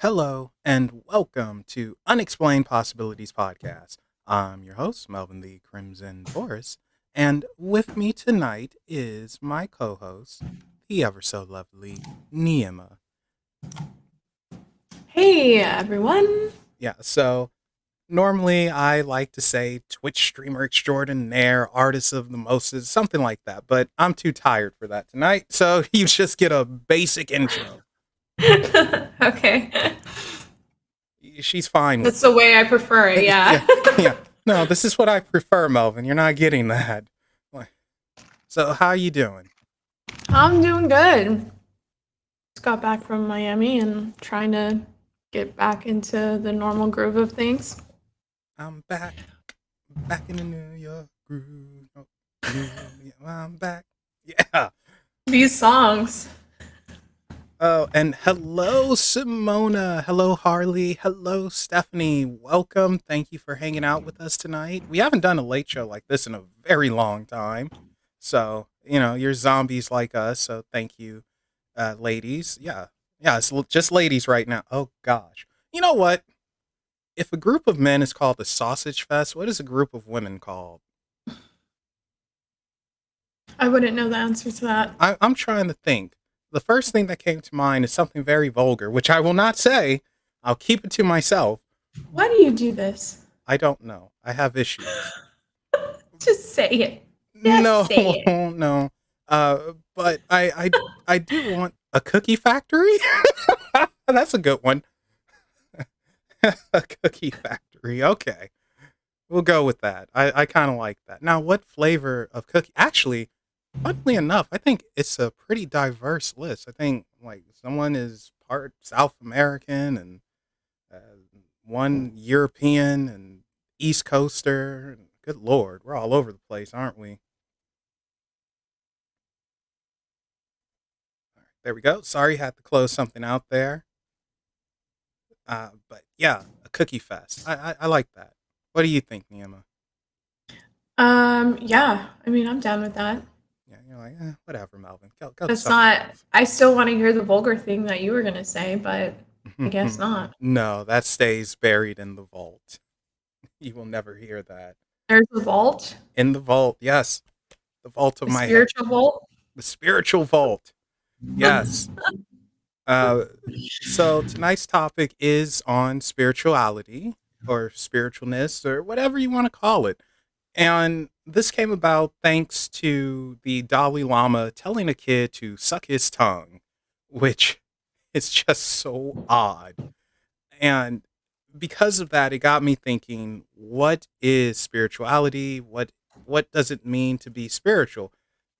Hello and welcome to Unexplained Possibilities Podcast. I'm your host, Melvin the Crimson Forest, and with me tonight is my co-host, the ever so lovely Neima. Hey everyone. Yeah, so normally I like to say Twitch streamer extraordinaire, artist of the Moses, something like that, but I'm too tired for that tonight, so you just get a basic intro. Okay. She's fine with That's the it. way I prefer it, Yeah, yeah. yeah. No, this is what I prefer, Melvin. You're not getting that. So, how you doing? I'm doing good. Just got back from Miami and trying to get back into the normal groove of things. I'm back in the New York groove. Oh, I'm back. Yeah. These songs. Oh, and hello, Simona. Hello, Harley. Hello, Stephanie. Welcome. Thank you for hanging out with us tonight. We haven't done a late show like this in a very long time. So, you're zombies like us. So, thank you, ladies. Yeah. Yeah, it's just ladies right now. Oh, gosh. You know what? If a group of men is called the Sausage Fest, what is a group of women called? I wouldn't know the answer to that. I'm trying to think. The first thing that came to mind is something very vulgar, which I will not say. I'll keep it to myself. Why do you do this? I don't know. I have issues. Just say it. No, Just say it. no. But I do want a cookie factory. That's a good one. A cookie factory. Okay. We'll go with that. I kind of like that. Now, what flavor of cookie? Actually, funnily enough, I think it's a pretty diverse list. I think like someone is part South American and uh, one European and East Coaster. Good Lord, we're all over the place, aren't we? All right, there we go. Sorry, had to close something out there. But yeah, a cookie fest. I like that. What do you think, Nima? Yeah. I mean, I'm down with that. Yeah, you're like, whatever, Melvin. Go to That's something not. else. I still want to hear the vulgar thing that you were gonna say, but I guess not. No, that stays buried in the vault. You will never hear that. There's the vault, In the vault, yes. The vault of the my head. spiritual vault. The spiritual vault. Yes. Uh, so tonight's topic is on spirituality or spiritualness or whatever you want to call it. And this came about thanks to the Dalai Lama telling a kid to suck his tongue, which is just so odd. And because of that, it got me thinking, what is spirituality? What does it mean to be spiritual?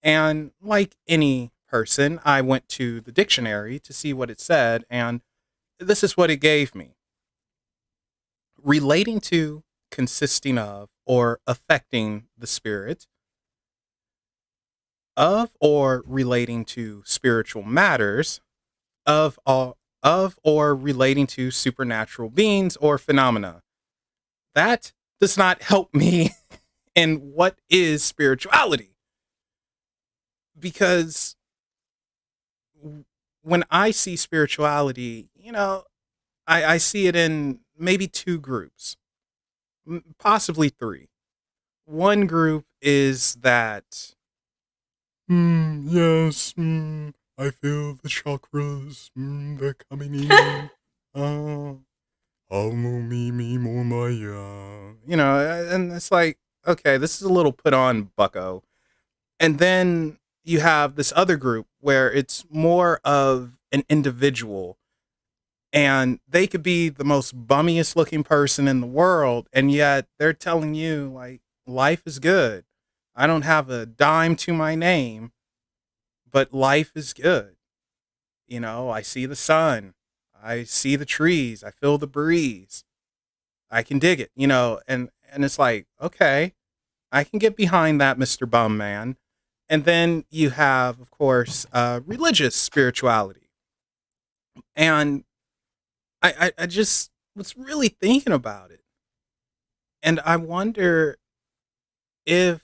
And like any person, I went to the dictionary to see what it said, and this is what it gave me. Relating to, consisting of, or affecting the spirit, of or relating to spiritual matters, of or relating to supernatural beings or phenomena. That does not help me in what is spirituality, because when I see spirituality, I see it in maybe two groups, possibly three. One group is that, yes, I feel the chakras, they're coming in. Oh, me more Maya. And it's like, okay, this is a little put on, bucko. And then you have this other group where it's more of an individual, and they could be the most bummiest looking person in the world, and yet they're telling you like life is good. I don't have a dime to my name, but life is good. I see the sun, I see the trees, I feel the breeze, I can dig it, and it's like, okay, I can get behind that, Mr. Bum Man. And then you have, of course, religious spirituality. And I just was really thinking about it. And I wonder if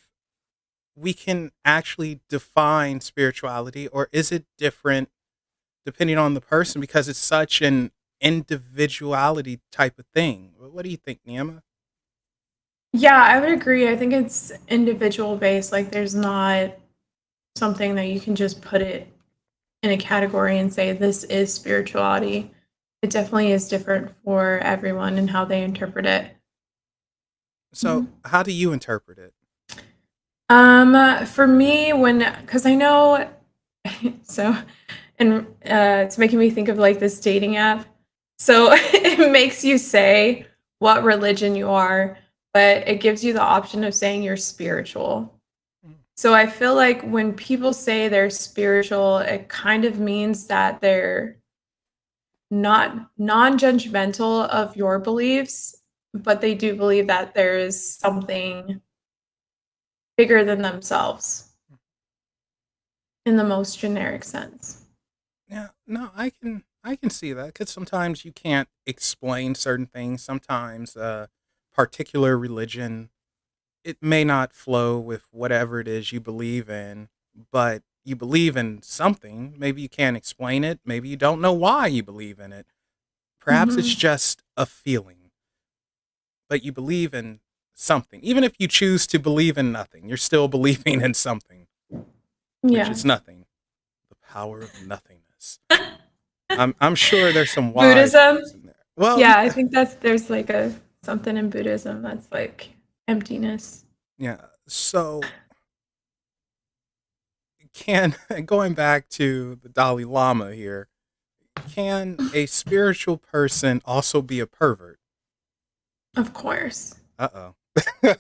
we can actually define spirituality, or is it different depending on the person, because it's such an individuality type of thing. What do you think, Neima? Yeah, I would agree. I think it's individual based. Like, there's not something that you can just put it in a category and say this is spirituality. It definitely is different for everyone and how they interpret it. So, how do you interpret it? For me, because I know, so, and it's making me think of like this dating app. So it makes you say what religion you are, but it gives you the option of saying you're spiritual. So I feel like when people say they're spiritual, it kind of means that they're not non-judgmental of your beliefs, but they do believe that there is something bigger than themselves in the most generic sense. Yeah, no, I can see that because sometimes you can't explain certain things. Sometimes a particular religion, it may not flow with whatever it is you believe in, but you believe in something. Maybe you can't explain it. Maybe you don't know why you believe in it. Perhaps it's Mhm. just a feeling, but you believe in something. Even if you choose to believe in nothing, you're still believing in something, which Yeah. is nothing. The power of nothingness. I'm sure there's some wise Buddhism? words in there. Well, Yeah, I think there's like a something in Buddhism that's like emptiness. yeah. So can going back to the Dalai Lama here, can a spiritual person also be a pervert? Of course. Uh oh.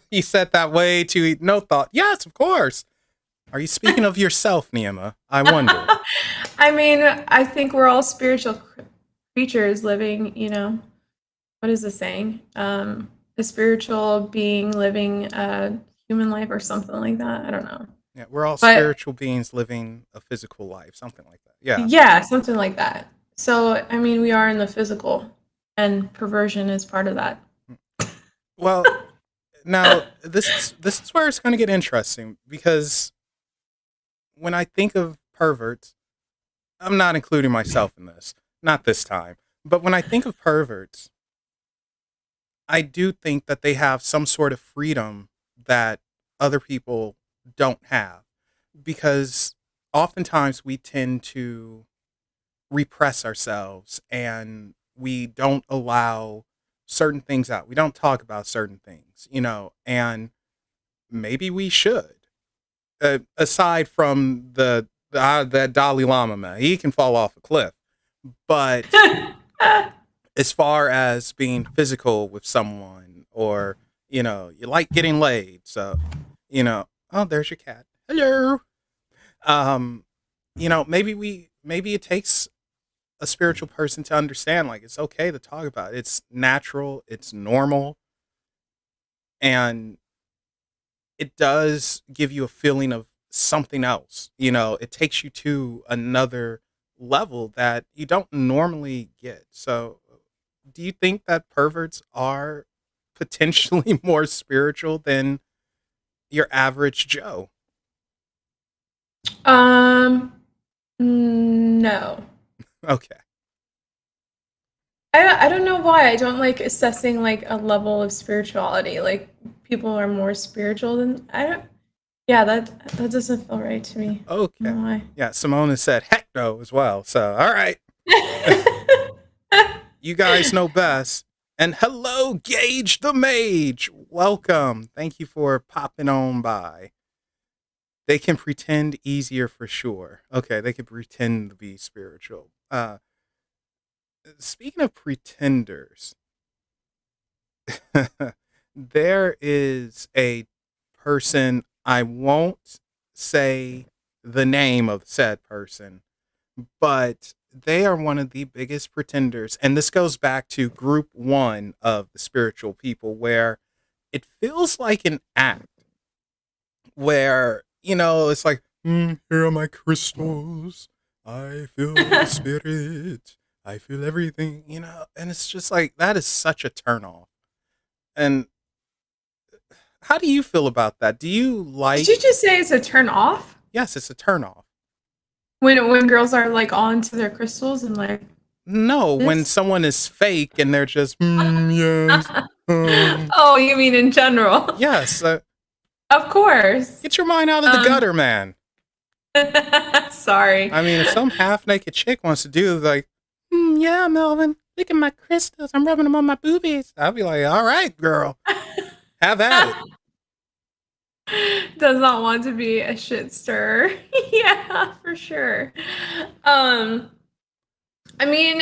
He said that way to no thought. Yes, of course. Are you speaking of yourself, Neema? I wonder. I mean, I think we're all spiritual creatures living, what is the saying? A spiritual being living a human life or something like that. I don't know. Yeah, we're all But spiritual beings living a physical life, something like that. Yeah. yeah, something like that. So, I mean, we are in the physical, and perversion is part of that. Well, now this is where it's going to get interesting because when I think of perverts, I'm not including myself in this, not this time. But when I think of perverts, I do think that they have some sort of freedom that other people don't have because oftentimes we tend to repress ourselves and we don't allow certain things out. We don't talk about certain things, and maybe we should. Aside from the Dalai Lama man, he can fall off a cliff. But as far as being physical with someone, or you like getting laid, so oh, there's your cat. Hello. Um, maybe it takes a spiritual person to understand like it's okay to talk about it. It's natural, it's normal, and it does give you a feeling of something else. It takes you to another level that you don't normally get. So, do you think that perverts are potentially more spiritual than your average Joe? Um, no. Okay. I don't know why. I don't like assessing like a level of spirituality. Like people are more spiritual than I don't. Yeah, that doesn't feel right to me. I Okay. don't know Yeah, Simone has said heck no as well. So, all right. why. You guys know best. And hello, Gage the Mage. Welcome. Thank you for popping on by. They can pretend easier for sure. Okay, they can pretend to be spiritual. Speaking of pretenders, there is a person, I won't say the name of said person, but they are one of the biggest pretenders. And this goes back to group one of the spiritual people, where it feels like an act where, it's like, here are my crystals. I feel the spirit. I feel everything, and it's just like, that is such a turnoff. And how do you feel about that? Do you Did you like, just say it's a turn off yes, it's a turnoff. when girls are like on to their crystals and like? No, when This someone is fake and they're just, yes, Oh, you mean in general? yes. Of course. Get your mind out of the Um gutter, man. Sorry. I mean, if some half naked chick wants to do like, yeah, Melvin, look at my crystals. I'm rubbing them on my boobies. I'll be like, all right, girl, have at it. Does not want to be a shit stirrer. Yeah, for sure. Um, I mean,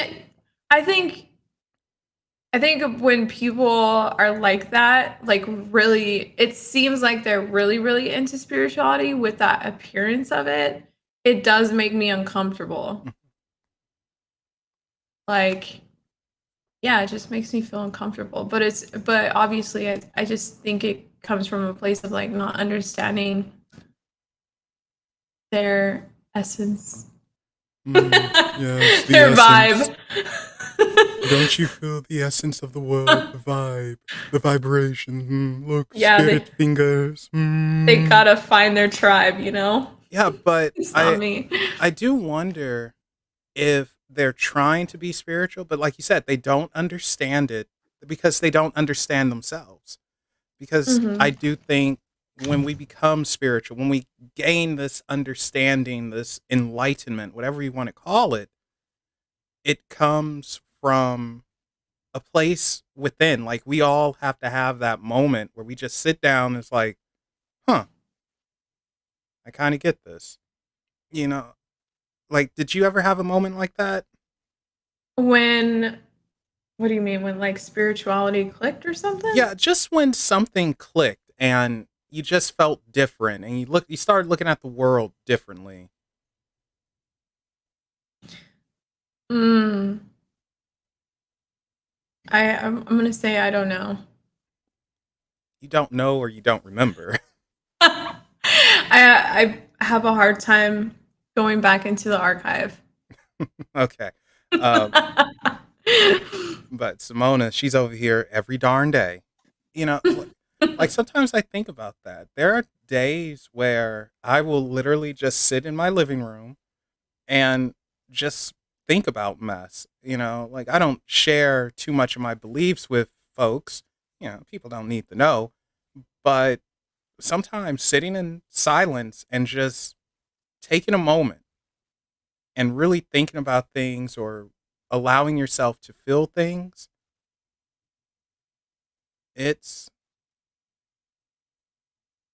I think I think when people are like that, like really, it seems like they're really, really into spirituality with that appearance of it. It does make me uncomfortable. Like, yeah, it just makes me feel uncomfortable. But obviously, I just think it comes from a place of like not understanding their essence, Yes, the their essence. vibe. Don't you feel the essence of the world, the vibe, the vibration? Look, Yeah, spirit fingers. they gotta find their tribe, you know? Yeah, but It's not I me. I do wonder if they're trying to be spiritual, but like you said, they don't understand it because they don't understand themselves. Because I Mhm. do think when we become spiritual, when we gain this understanding, this enlightenment, whatever you want to call it comes from a place within. Like we all have to have that moment where we just sit down and it's like, huh, I kind of get this. You know, like, did you ever have a moment like that? When what do you mean? When like spirituality clicked or something? Yeah, just when something clicked and you just felt different and you started looking at the world differently. Mm. I'm gonna say I don't know. You don't know or you don't remember. I have a hard time going back into the archive. Okay. Um, but Simona, she's over here every darn day. You know, like sometimes I think about that. There are days where I will literally just sit in my living room and just think about mess. You know, like I don't share too much of my beliefs with folks. You know, people don't need to know. But sometimes sitting in silence and just taking a moment and really thinking about things or allowing yourself to feel things, it's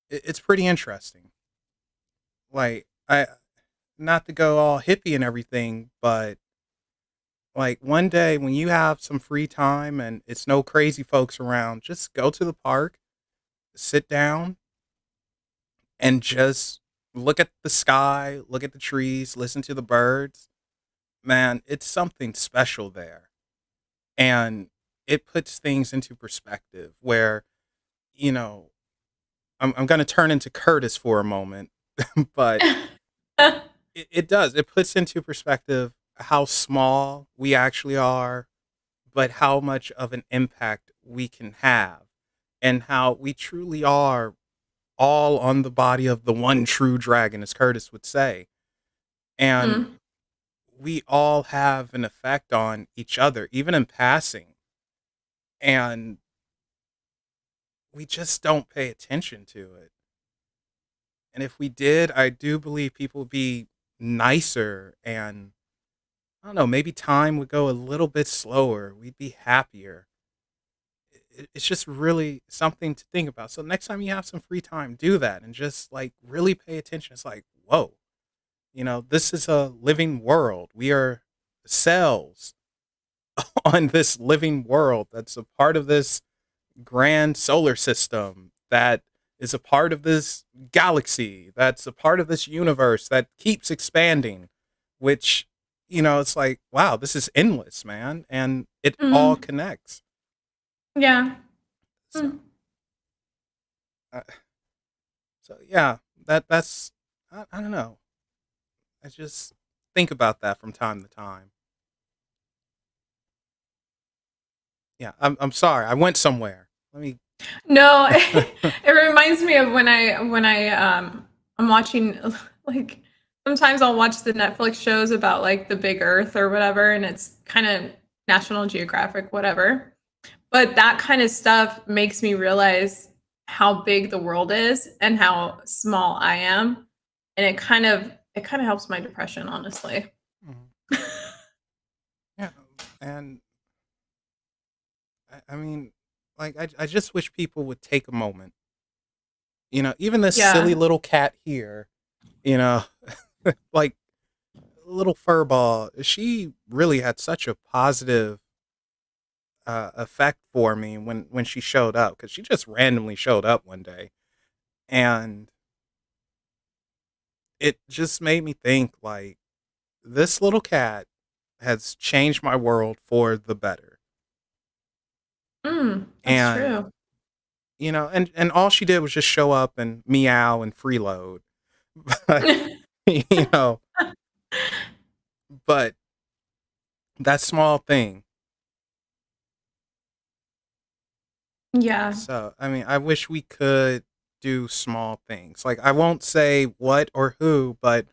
it's pretty interesting. Like I not to go all hippie and everything, but like one day when you have some free time and it's no crazy folks around, just go to the park, sit down and just look at the sky, look at the trees, listen to the birds. Man, it's something special there. And it puts things into perspective where, you know, I'm going to turn into Curtis for a moment, but it does. It puts into perspective how small we actually are, but how much of an impact we can have, and how we truly are all on the body of the one true dragon, as Curtis would say. And Mm. we all have an effect on each other, even in passing. And we just don't pay attention to it. And if we did, I do believe people would be nicer and I don't know, maybe time would go a little bit slower. We'd be happier. It's just really something to think about. So next time you have some free time, do that and just like really pay attention. It's like, whoa, this is a living world. We are cells on this living world that's a part of this grand solar system that is a part of this galaxy, that's a part of this universe that keeps expanding, which, it's like, wow, this is endless, man. And it all Mm. connects. Yeah. So, Mm. uh, so yeah, I don't know. I just think about that from time to time. Yeah, I'm sorry. I went somewhere. Let me. No, it reminds me of when I'm watching like sometimes I'll watch the Netflix shows about like the big earth or whatever, and it's kind of National Geographic, whatever. But that kind of stuff makes me realize how big the world is and how small I am. And it kind of helps my depression, honestly. Mhm. Yeah, and I mean, like I just wish people would take a moment. Even this silly Yeah. little cat here, you know, like little furball, she really had such a positive effect for me when she showed up, because she just randomly showed up one day, and it just made me think like this little cat has changed my world for the better. That's And true. and all she did was just show up and meow and freeload. But you know, but that small thing. Yeah. So, I mean, I wish we could do small things. Like, I won't say what or who, but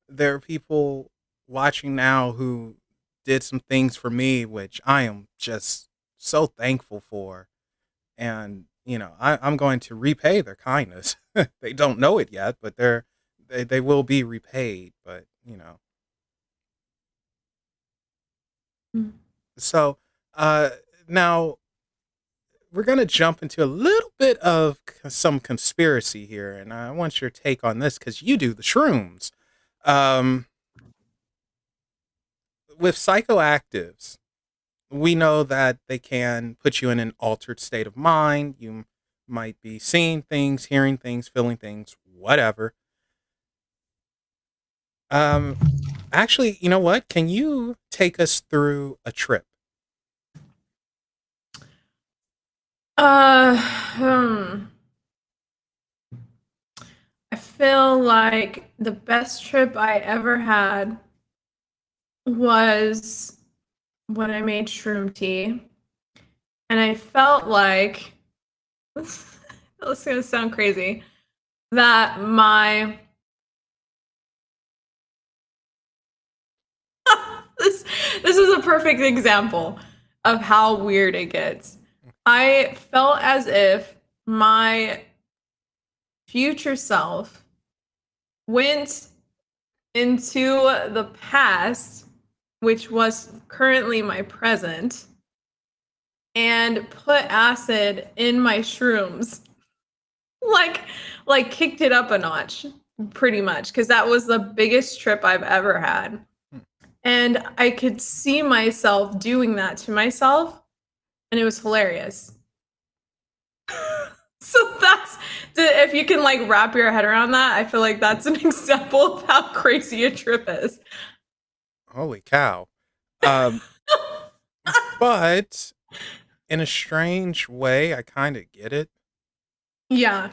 there are people watching now who did some things for me, which I am just so thankful for. And, I'm going to repay their kindness. They don't know it yet, but they will be repaid. But, Mm. so, uh, now we're going to jump into a little bit of some conspiracy here, and I want your take on this because you do the shrooms. Um, with psychoactives, we know that they can put you in an altered state of mind. You might be seeing things, hearing things, feeling things, whatever. Um, actually, you know what? Can you take us through a trip? Uh, hmm. I feel like the best trip I ever had was when I made shroom tea. And I felt like, this is going to sound crazy, that this this is a perfect example of how weird it gets. I felt as if my future self went into the past, which was currently my present, and put acid in my shrooms. Like like kicked it up a notch pretty much because that was the biggest trip I've ever had. Hmm. And I could see myself doing that to myself and it was hilarious. So that's if you can like wrap your head around that, I feel like that's an example of how crazy a trip is. Holy cow. Um, but in a strange way, I kind of get it. Yeah,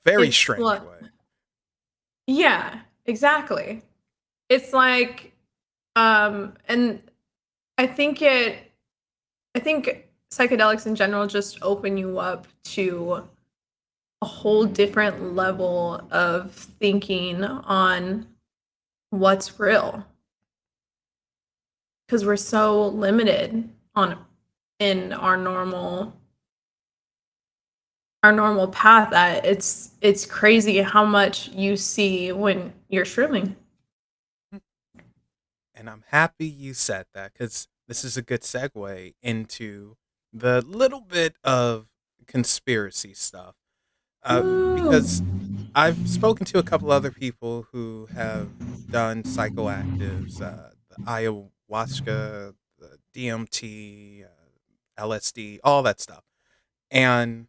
Very it's strange like way. yeah, exactly. It's like and I think it I think psychedelics in general just open you up to a whole different level of thinking on what's real because we're so limited on in our normal path that it's crazy how much you see when you're shrimming. And I'm happy you said that because this is a good segue into the little bit of conspiracy stuff. Woo. Because I've spoken to a couple other people who have done psychoactives, the ayahuasca, the DMT, LSD, all that stuff. And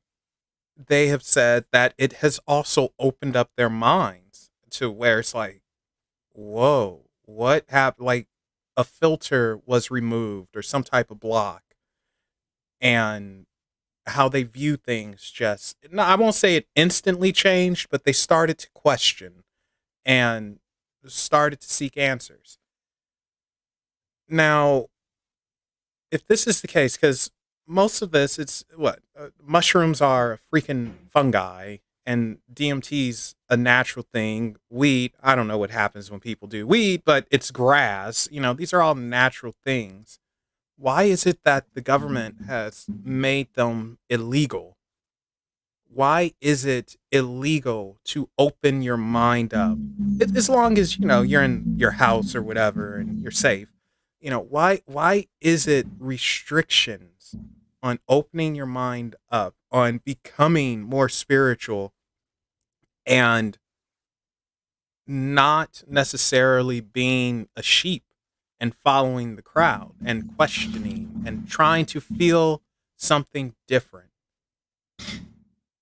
they have said that it has also opened up their minds to where it's like, whoa, what happened? Like a filter was removed or some type of block, and how they view things just, no, I won't say it instantly changed, but they started to question and started to seek answers. Now, if this is the case, because most of this, it's what mushrooms are a freaking fungi, and DMT's a natural thing. Weed, I don't know what happens when people do weed, but it's grass. These are all natural things. Why is it that the government has made them illegal? Why is it illegal to open your mind up? As long as you're in your house or whatever and you're safe. Why is it restrictions on opening your mind up, on becoming more spiritual, and not necessarily being a sheep and following the crowd and questioning and trying to feel something different?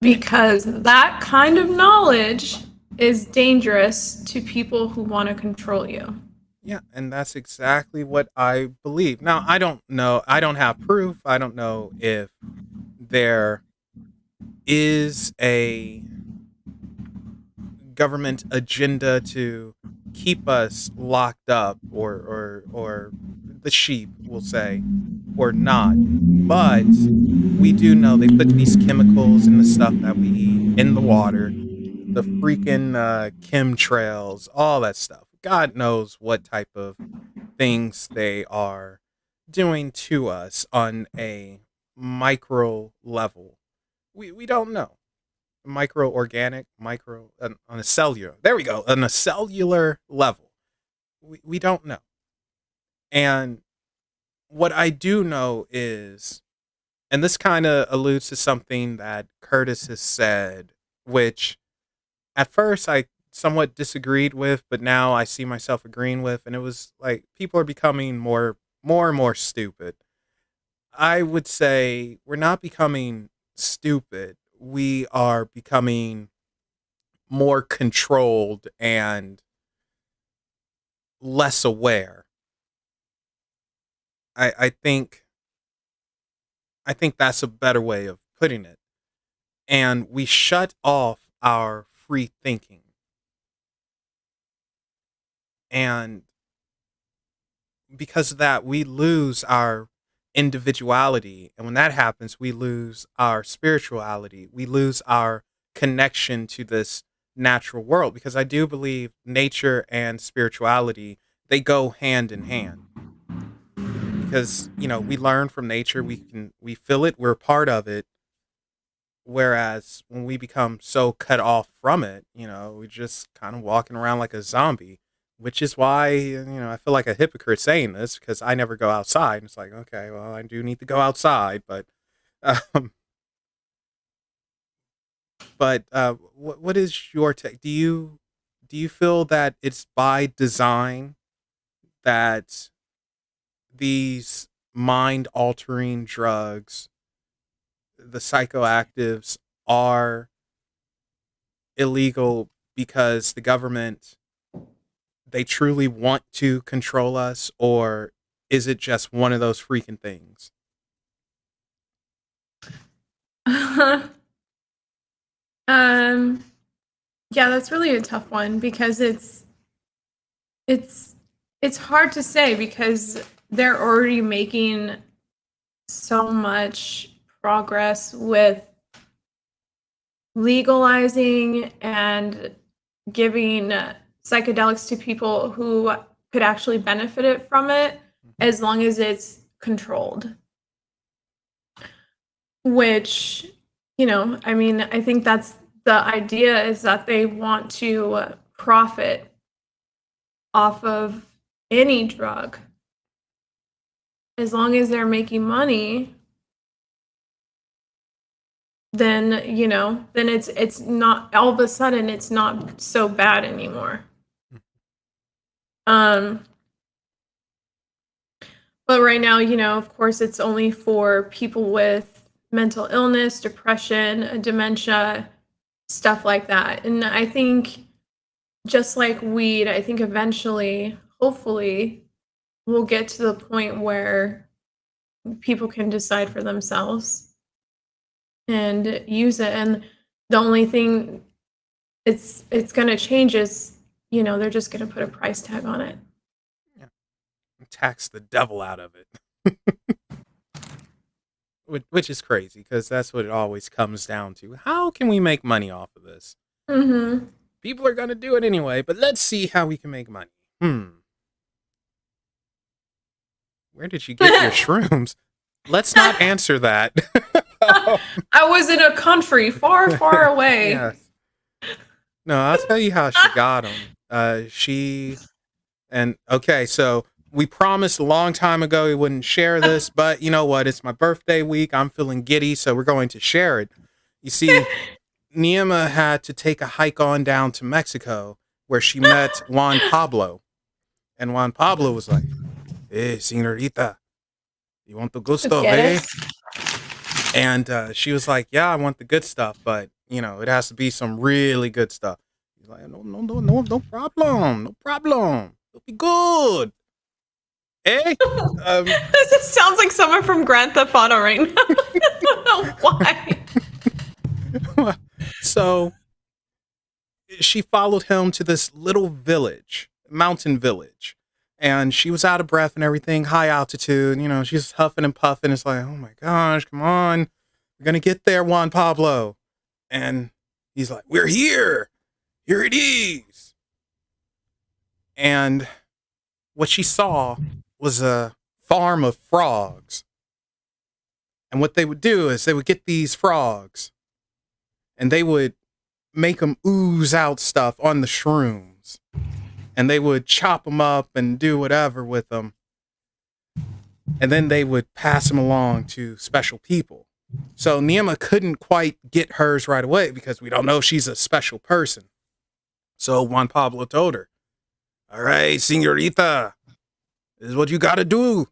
Because that kind of knowledge is dangerous to people who want to control you. Yeah, and that's exactly what I believe. Now, I don't know. I don't have proof. I don't know if there is a government agenda to keep us locked up, or the sheep, we'll say, or not. But we do know they put these chemicals in the stuff that we eat, in the water, the freaking chemtrails, all that stuff. God knows what type of things they are doing to us on a micro level. We don't know. Micro organic, micro on a cellular. There we go. On a cellular level. We don't know. And what I do know is, and this kind of alludes to something that Curtis has said, which at first I somewhat disagreed with, but now I see myself agreeing with, and it was like people are becoming more and more stupid. I would say we're not becoming stupid. We are becoming more controlled and less aware. I think that's a better way of putting it. And we shut off our free thinking. And because of that, we lose our individuality. And when that happens, we lose our spirituality. We lose our connection to this natural world. Because I do believe nature and spirituality, they go hand in hand. Because, we learn from nature, we feel it, we're a part of it. Whereas when we become so cut off from it, we're just kind of walking around like a zombie, which is why, I feel like a hypocrite saying this because I never go outside. And it's like, okay, well, I do need to go outside, but, um, what is your take? Do you feel that it's by design that these mind altering drugs, the psychoactives, are illegal because the government, they truly want to control us, or is it just one of those freaking things? um yeah, that's really a tough one because it's it's hard to say because they're already making so much progress with legalizing and giving psychedelics to people who could actually benefit it from it as long as it's controlled. Which, I mean, I think that's the idea is that they want to profit off of any drug. As long as they're making money, then, then it's not all of a sudden it's not so bad anymore. Um but right now, of course it's only for people with mental illness, depression, dementia, stuff like that. And I think just like weed, I think eventually, hopefully, we'll get to the point where people can decide for themselves and use it. And the only thing it's going to change is, they're just going to put a price tag on it. Yeah. Tax the devil out of it. which is crazy because that's what it always comes down to. How can we make money off of this? Mm-hmm. People are gonna do it anyway, but let's see how we can make money. Where did you get your shrooms? Let's not answer that. I was in a country far, far away. Yes. No, I'll tell you how she got them. Okay, so we promised a long time ago we wouldn't share this, but you know what? It's my birthday week. I'm feeling giddy, so we're going to share it. You see, Neima had to take a hike on down to Mexico where she met Juan Pablo. And Juan Pablo was like, "Hey, señorita, you want the good stuff, Get eh?" it? And she was like, "Yeah, I want the good stuff, but it has to be some really good stuff." He's like, "No, no, no, no, no problem, no problem. It'll be good, eh?" This just sounds like someone from Grand Theft Auto right now. I don't know why. So she followed him to this little village, mountain village, and she was out of breath and everything, high altitude. She's huffing and puffing. It's like, oh my gosh, come on, we're gonna get there, Juan Pablo. And he's like, "We're here. Here it is." And what she saw was a farm of frogs. And what they would do is they would get these frogs and they would make them ooze out stuff on the shrooms. And they would chop them up and do whatever with them. And then they would pass them along to special people. So Neima couldn't quite get hers right away because we don't know if she's a special person. So Juan Pablo told her, "All right, señorita, this is what you got to do.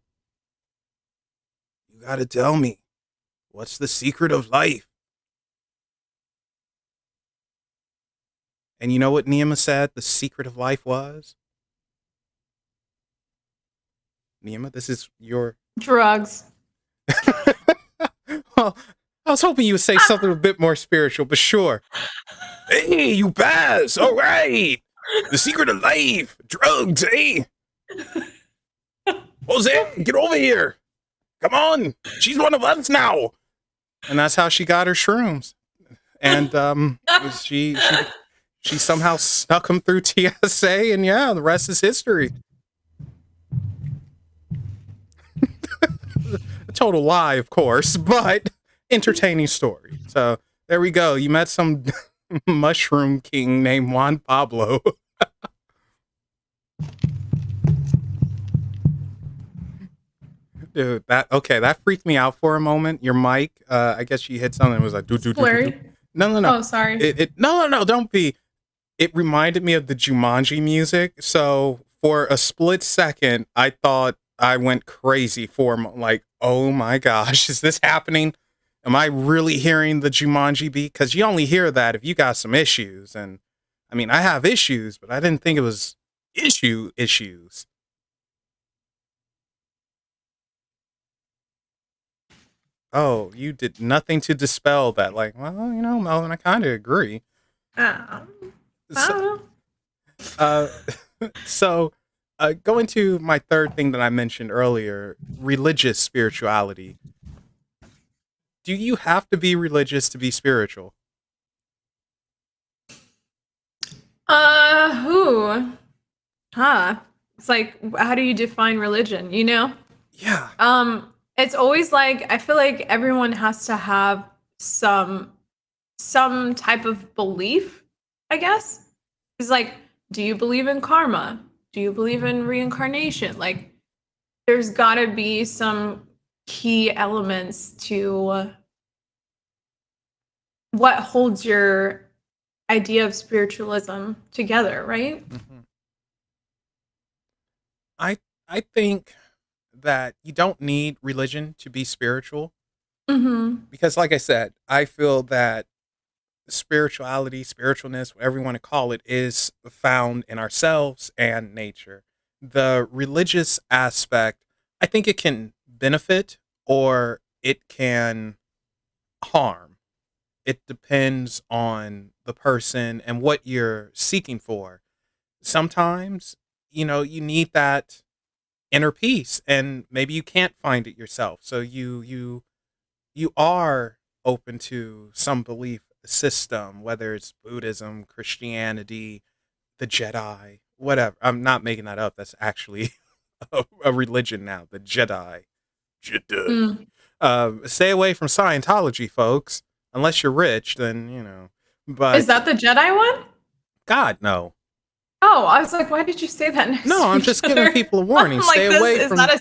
You got to tell me, what's the secret of life?" And you know what Neima said the secret of life was? Neima, this is your... Drugs. Well, I was hoping you would say something a bit more spiritual, but sure. "Hey, you pass. All right. The secret of life. Drugs, eh? Jose, get over here. Come on. She's one of us now." And that's how she got her shrooms. And she somehow snuck them through TSA, and yeah, the rest is history. A total lie, of course, but entertaining story. So there we go. You met some mushroom king named Juan Pablo. Dude, that freaked me out for a moment. Your mic, I guess you hit something. It was like, do. Blurry. No. Oh, sorry. No, don't be. It reminded me of the Jumanji music. So for a split second, I thought I went crazy for like, oh my gosh, is this happening? Am I really hearing the Jumanji beat? Because you only hear that if you got some issues. And I mean, I have issues, but I didn't think it was issues. Oh, you did nothing to dispel that. Like, well, Melvin, I kind of agree. I So, don't know. uh, so going to my third thing that I mentioned earlier, religious spirituality. Do you have to be religious to be spiritual? Who? Huh. It's like, how do you define religion, Yeah. It's always like, I feel like everyone has to have some type of belief, I guess. It's like, do you believe in karma? Do you believe in reincarnation? Like, there's got to be some key elements to what holds your idea of spiritualism together, right? hmm I think that you don't need religion to be spiritual Mm-hmm. because, like I said, I feel that spirituality, spiritualness, whatever you want to call it, is found in ourselves and nature. The religious aspect, I think it can benefit or it can harm. It depends on the person and what you're seeking for. Sometimes, you need that inner peace and maybe you can't find it yourself. So you you are open to some belief system, whether it's Buddhism, Christianity, the Jedi, whatever. I'm not making that up. That's actually a religion now, the Jedi. Jedi. Mm. Stay away from Scientology, folks. Unless you're rich, then, Is But that the Jedi one? God, no. Oh, I was like, why did you say that next No, to I'm each just giving other? people a warning. I'm like, Stay this away is from. that a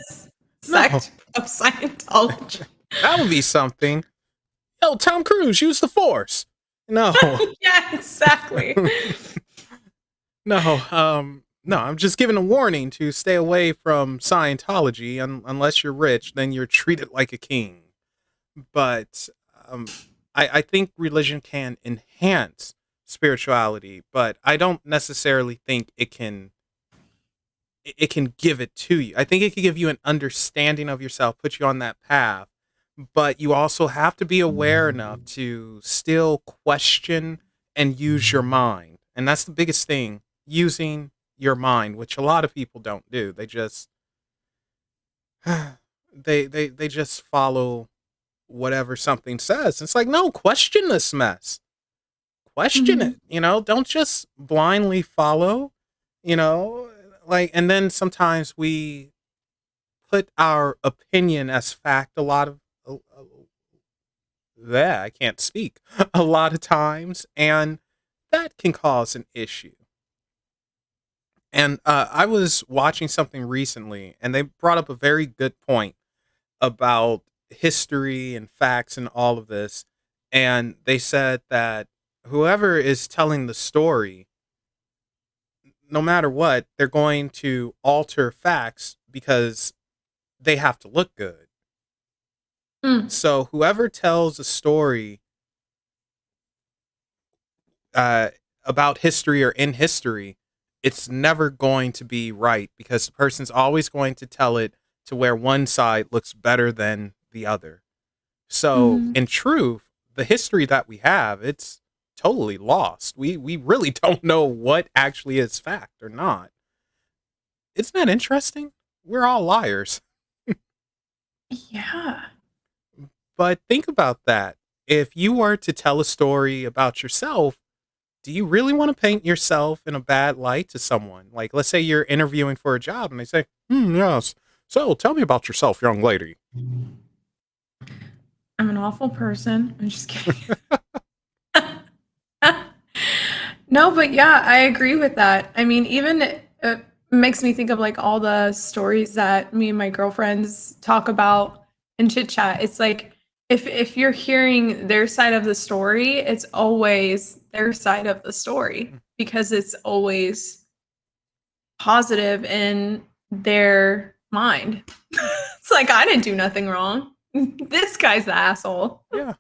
No, sect of Scientology? that would be something. Yo, Tom Cruise, use the Force. No. Yeah, exactly. No, I'm just giving a warning to stay away from Scientology. Unless you're rich, then you're treated like a king. But I think religion can enhance spirituality, but I don't necessarily think it can give it to you. I think it can give you an understanding of yourself, put you on that path, but you also have to be aware enough to still question and use your mind. And that's the biggest thing, using your mind, which a lot of people don't do. They just they just follow whatever something says. It's like, no, question this mess. Question Mhm. it, don't just blindly follow, you know, and then sometimes we put our opinion as fact a lot of that I can't speak a lot of times, and that can cause an issue. And I was watching something recently, and they brought up a very good point about history and facts and all of this. And they said that whoever is telling the story, no matter what, they're going to alter facts because they have to look good. Mm. So whoever tells a story uh, about history or in history, it's never going to be right because the person's always going to tell it to where one side looks better than the other. So, Mhm. in truth, the history that we have, it's totally lost. We really don't know what actually is fact or not. Isn't that interesting? We're all liars. Yeah. But think about that. If you were to tell a story about yourself, do you really want to paint yourself in a bad light to someone? Like, let's say you're interviewing for a job and they say, yes. So tell me about yourself, young lady. I'm an awful person. I'm just kidding. No, but yeah, I agree with that. I mean, even it makes me think of like all the stories that me and my girlfriends talk about and chit chat. It's like if you're hearing their side of the story, it's always their side of the story because it's always positive in their mind. It's like I didn't do nothing wrong. This guy's the asshole. Yeah.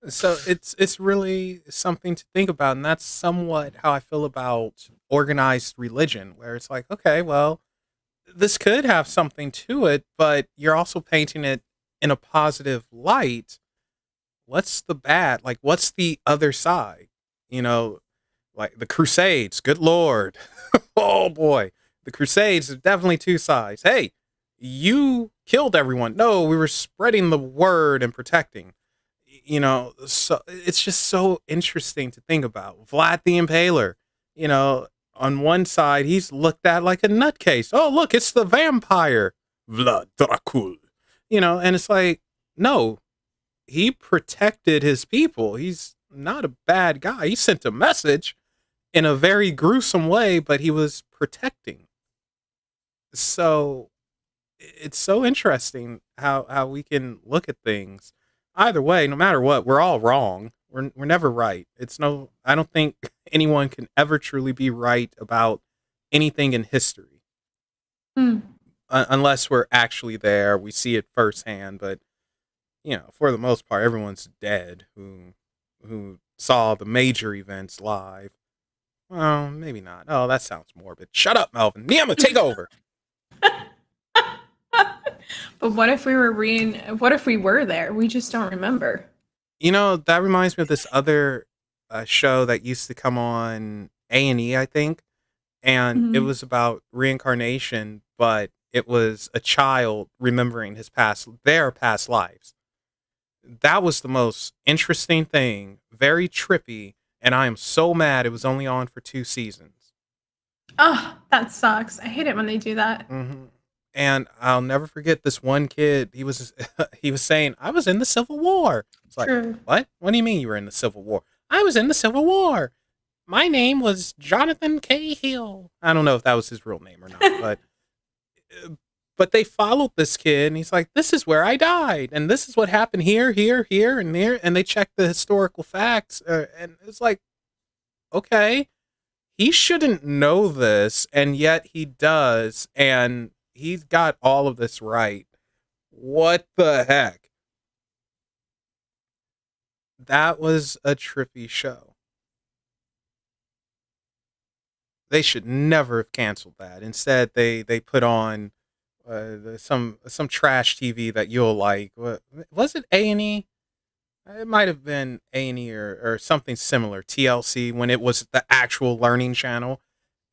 So it's really something to think about, and that's somewhat how I feel about organized religion, where it's like, okay, well, this could have something to it, but you're also painting it in a positive light. What's the bad? Like, what's the other side? You know, like the Crusades. Good Lord, oh boy, the Crusades are definitely two sides. Hey, you killed everyone. No, we were spreading the word and protecting. So it's just so interesting to think about. Vlad the Impaler, on one side he's looked at like a nutcase. Oh, look, it's the vampire Vlad Dracul. And it's like, no, he protected his people. He's not a bad guy. He sent a message in a very gruesome way, but he was protecting. So it's so interesting how we can look at things. Either way, no matter what, we're all wrong. We're never right. I don't think anyone can ever truly be right about anything in history, Mm. unless we're actually there, we see it firsthand. But for the most part, everyone's dead who saw the major events live. Well, maybe not. Oh, that sounds morbid. Shut up, Melvin. Neima, take over. But what if we were what if we were there? We just don't remember. That reminds me of this other show that used to come on A&E, I think, and it Mhm. was about reincarnation, but it was a child remembering their past lives. That was the most interesting thing. Very trippy, and I am so mad it was only on for 2 seasons. Oh, that sucks. I hate it when they do that. Mhm. And I'll never forget this one kid, he was he was saying, "I was in the Civil War." It's like, True. "What? What do you mean you were in the Civil War?" "I was in the Civil War. My name was Jonathan Cahill." I don't know if that was his real name or not, uh, but they followed this kid, and he's like, "This is where I died, and this is what happened here, here, here, and there." And they checked the historical facts, and it's like, okay, he shouldn't know this, and yet he does, and he's got all of this right. What the heck? That was a trippy show. They should never have canceled that. Instead, they put on some trash TV that you'll like. What was it? A&E? It might have been A&E or something similar. TLC, when it was the actual learning channel,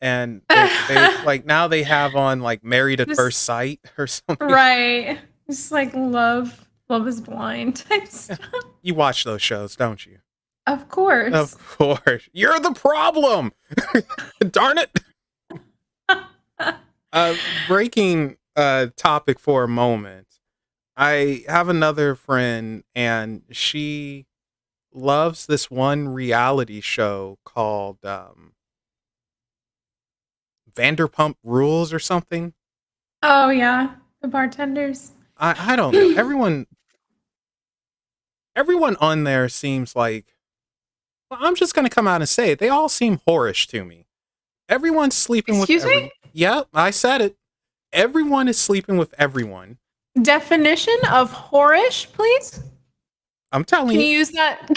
and they like now they have on like Married at Just First Sight or something. right. Just like love is blind type stuff. You watch those shows, don't you? Of course. Of course. You're the problem. Darn it. Breaking topic for a moment. I have another friend, and she loves this one reality show called Vanderpump Rules or something. Oh yeah, the bartenders. I don't know. Everyone on there seems like, well, I'm just gonna come out and say it. They all seem whorish to me. Everyone's sleeping with Excuse me? Yeah, I said it. Everyone is sleeping with everyone. Definition of whorish, please? I'm telling Can you you, use that?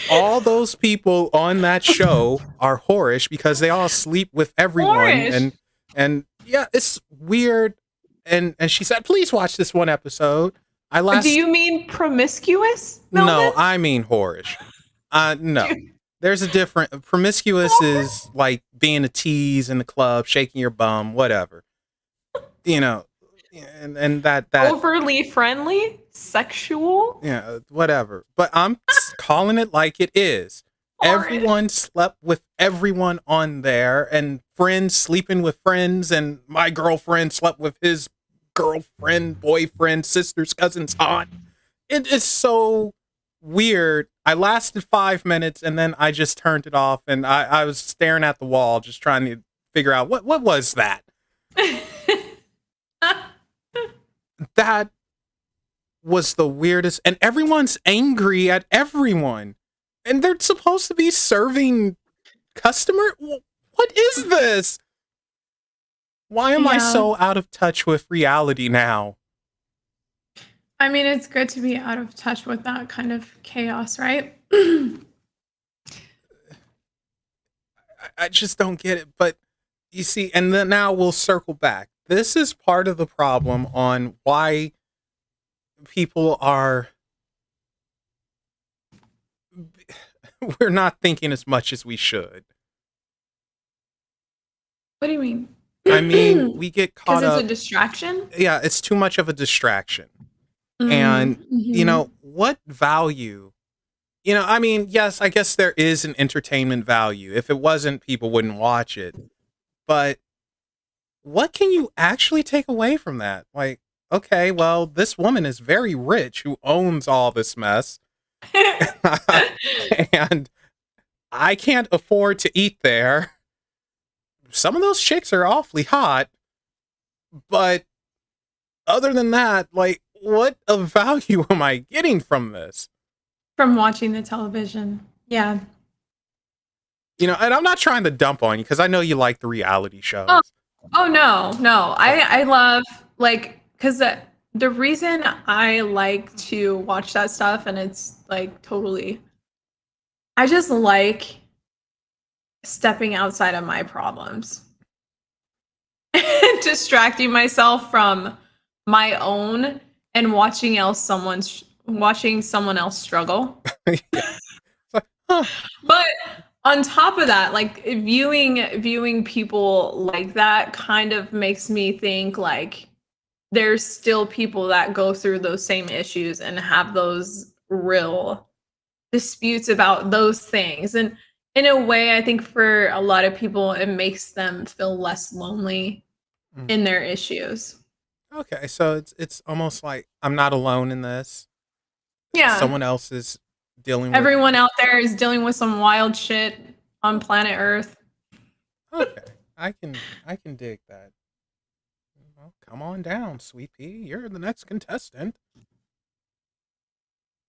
all those people on that show are whorish because they all sleep with everyone, Whorish. and yeah, it's weird. And she said, "Please watch this one episode." Do you mean promiscuous, No, Melvin? I mean whorish. No. There's a different. Promiscuous is like being a tease in the club, shaking your bum, whatever. You know, and that Overly friendly? Sexual? yeah, whatever. But I'm calling it like it is. Whorish. Everyone slept with everyone on there, and friends sleeping with friends, and my girlfriend slept with his girlfriend, boyfriend, sister's cousin's aunt. It is so weird. I lasted 5 minutes, and then I just turned it off, and I was staring at the wall, just trying to figure out what was that. That was the weirdest, and everyone's angry at everyone, and they're supposed to be serving customer. What is this? Why am I Yeah. so out of touch with reality now? I mean, it's good to be out of touch with that kind of chaos, right? I just don't get it. But you see, and then now we'll circle back. This is part of the problem on why people are we're not thinking as much as we should. What do you mean? I mean, we get Because caught it's up. a distraction? Yeah, it's too much of a distraction. And you Mhm. know, what value? You know, I mean, yes, I guess there is an entertainment value. If it wasn't, people wouldn't watch it. But what can you actually take away from that? Like, okay, well, this woman is very rich who owns all this mess. And I can't afford to eat there. Some of those chicks are awfully hot. But other than that, like, what of value am I getting from this? From watching the television. Yeah. You know, and I'm not trying to dump on you because I know you like the reality shows. Oh no. I love like because the reason I like to watch that stuff and it's like totally I just like stepping outside of my problems. Distracting myself from my own and watching someone else struggle. It's like, huh. But on top of that, like viewing people like that kind of makes me think like there's still people that go through those same issues and have those real disputes about those things. And in a way, I think for a lot of people, it makes them feel less lonely Mm. in their issues. Okay, so it's almost like I'm not alone in this. Yeah. Someone else is dealing with. Everyone out there is dealing with some wild shit on planet Earth. Okay, I can dig that. Well, come on down, sweet pea. You're the next contestant.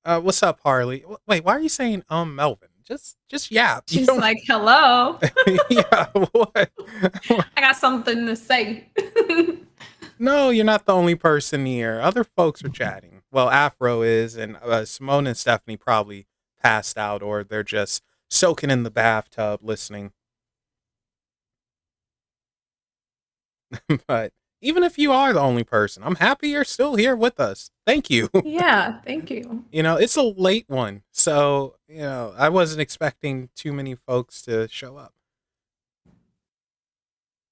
What's up, Harley? Wait, why are you saying Melvin? Just yap. You She's don't. like, hello. Yeah. What? I got something to say. No, you're not the only person here. Other folks are chatting. Well, Afro is, and Simone and Stephanie probably passed out, or they're just soaking in the bathtub listening. But even if you are the only person, I'm happy you're still here with us. Thank you. Yeah, thank you. It's a late one, so I wasn't expecting too many folks to show up.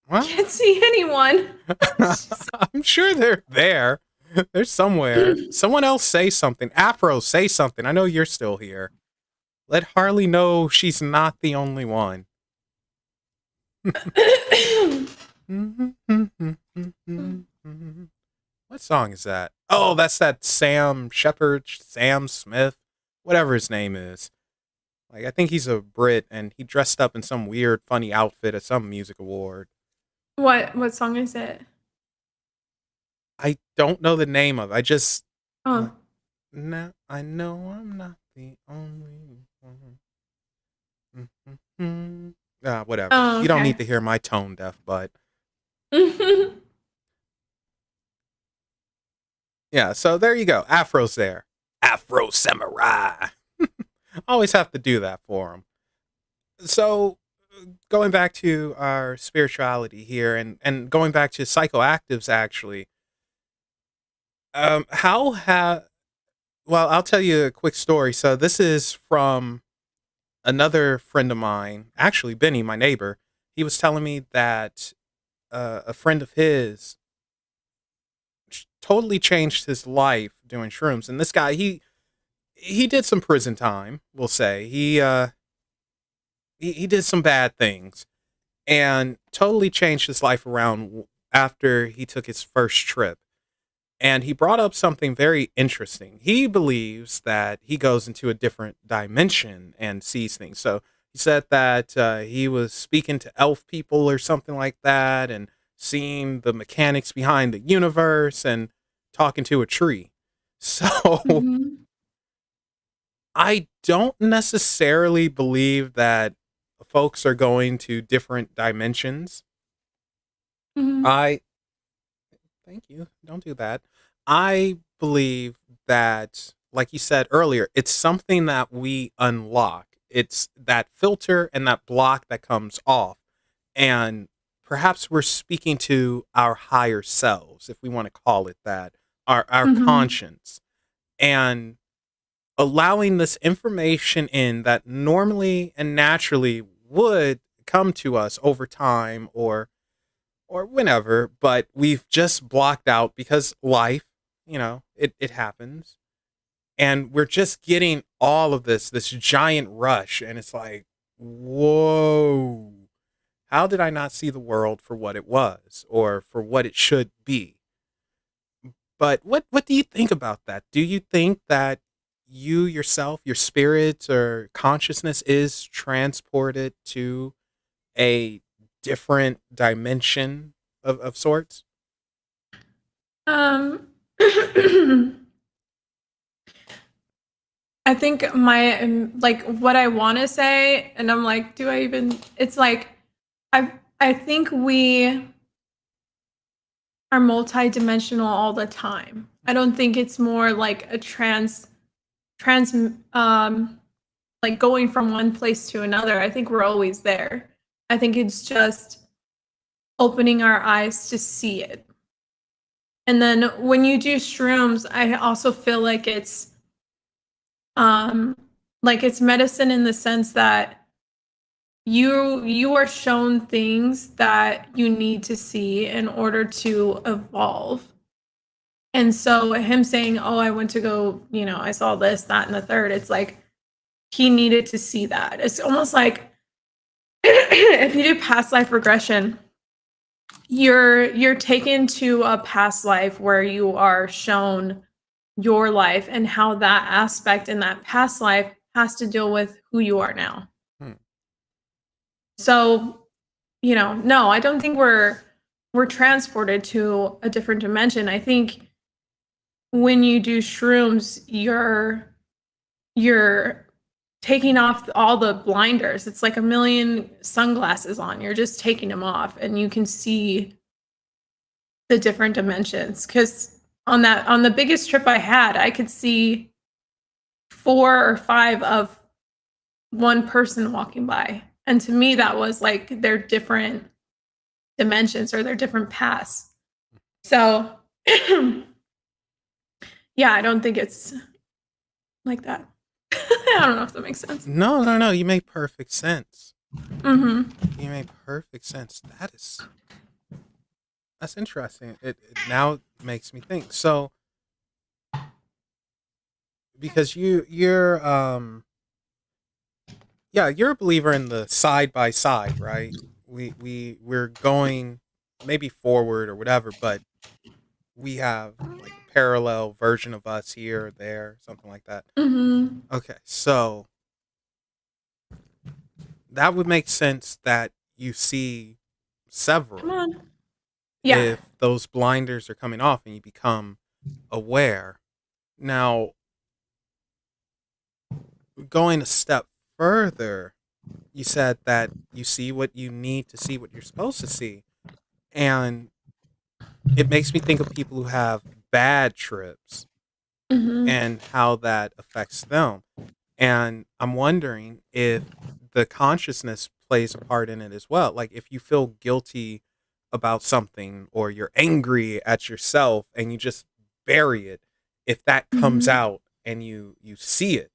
Well, Can't see anyone. I'm sure they're there. They're somewhere. Someone else say something. Afro, say something. I know you're still here. Let Harley know she's not the only one. What song is that? Oh, that's that Sam Shepard, Sam Smith, whatever his name is. Like, I think he's a Brit, and he dressed up in some weird, funny outfit at some music award. What song is it? I don't know the name of it. I just, Oh. no, I know I'm not the only one. Whatever. Oh, You don't okay. need to hear my tone deaf, but yeah, so there you go. Afro's there. Afro Samurai. Always have to do that for him. So, going back to our spirituality here and going back to psychoactives, actually, how have, well, I'll tell you a quick story. So, this is from another friend of mine, actually, Benny, my neighbor. He was telling me that a friend of his totally changed his life doing shrooms. And this guy, he did some prison time, we'll say. He did some bad things and totally changed his life around after he took his first trip. And he brought up something very interesting. He believes that he goes into a different dimension and sees things. So he said that he was speaking to elf people or something like that and seeing the mechanics behind the universe and talking to a tree. So Mhm. I don't necessarily believe that folks are going to different dimensions. Mhm. I Thank you. Don't do that. I believe that, like you said earlier, it's something that we unlock. It's that filter and that block that comes off. And perhaps we're speaking to our higher selves, if we want to call it that, our Mhm. conscience, and allowing this information in that normally and naturally would come to us over time or whenever, but we've just blocked out because life, it happens. And we're just getting all of this giant rush. And it's like, whoa, how did I not see the world for what it was or for what it should be? But what do you think about that? Do you think that you yourself, your spirit or consciousness is transported to a different dimension of sorts? Um, I think my like what I want to say, and I'm like, do I even? It's like I think we are multidimensional all the time. I don't think it's more like a trans like going from one place to another. I think we're always there. I think it's just opening our eyes to see it. And then when you do shrooms, I also feel um like it's medicine in the sense that you are shown things that you need to see in order to evolve. And so him saying, "Oh, I went to go, I saw this, that, and the third," it's like he needed to see that. It's almost like if you do past life regression, you're taken to a past life where you are shown your life and how that aspect in that past life has to deal with who you are now. Hmm. So, no, I don't think we're transported to a different dimension. I think when you do shrooms, you're taking off all the blinders. It's like a million sunglasses on. You're just taking them off and you can see the different dimensions. Cause on the biggest trip I had, I could see 4 or 5 of one person walking by. And to me, that was like their different dimensions or their different paths. So yeah, I don't think it's like that. I don't know if that makes sense. No. You make perfect sense. Mm-hmm. You make perfect sense. That's interesting. It now makes me think. So because you're you're a believer in the side by side, right? We're going maybe forward or whatever, but we have like a parallel version of us here or there, something like that. Mm-hmm. Okay, so that would make sense that you see Come several on. Yeah. if those blinders are coming off and you become aware. Now, going a step further, you said that you see what you need to see, what you're supposed to see. And it makes me think of people who have bad trips Mm-hmm. and how that affects them. And I'm wondering if the consciousness plays a part in it as well. Like if you feel guilty about something or you're angry at yourself and you just bury it, if that comes Mm-hmm. out and you see it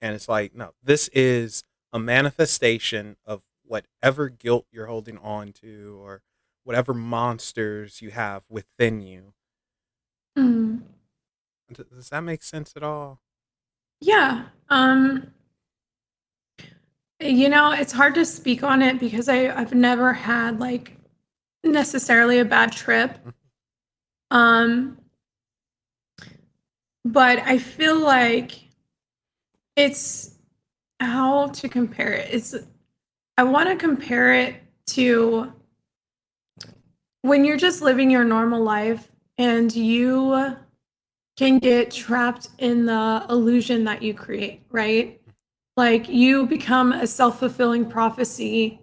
and it's like, no, this is a manifestation of whatever guilt you're holding on to or whatever monsters you have within you. Mm-hmm. Does that make sense at all? Yeah. It's hard to speak on it because I've never had like necessarily a bad trip. Um, but I feel like it's how to compare it. I want to compare it to when you're just living your normal life and you can get trapped in the illusion that you create, right? Like you become a self-fulfilling prophecy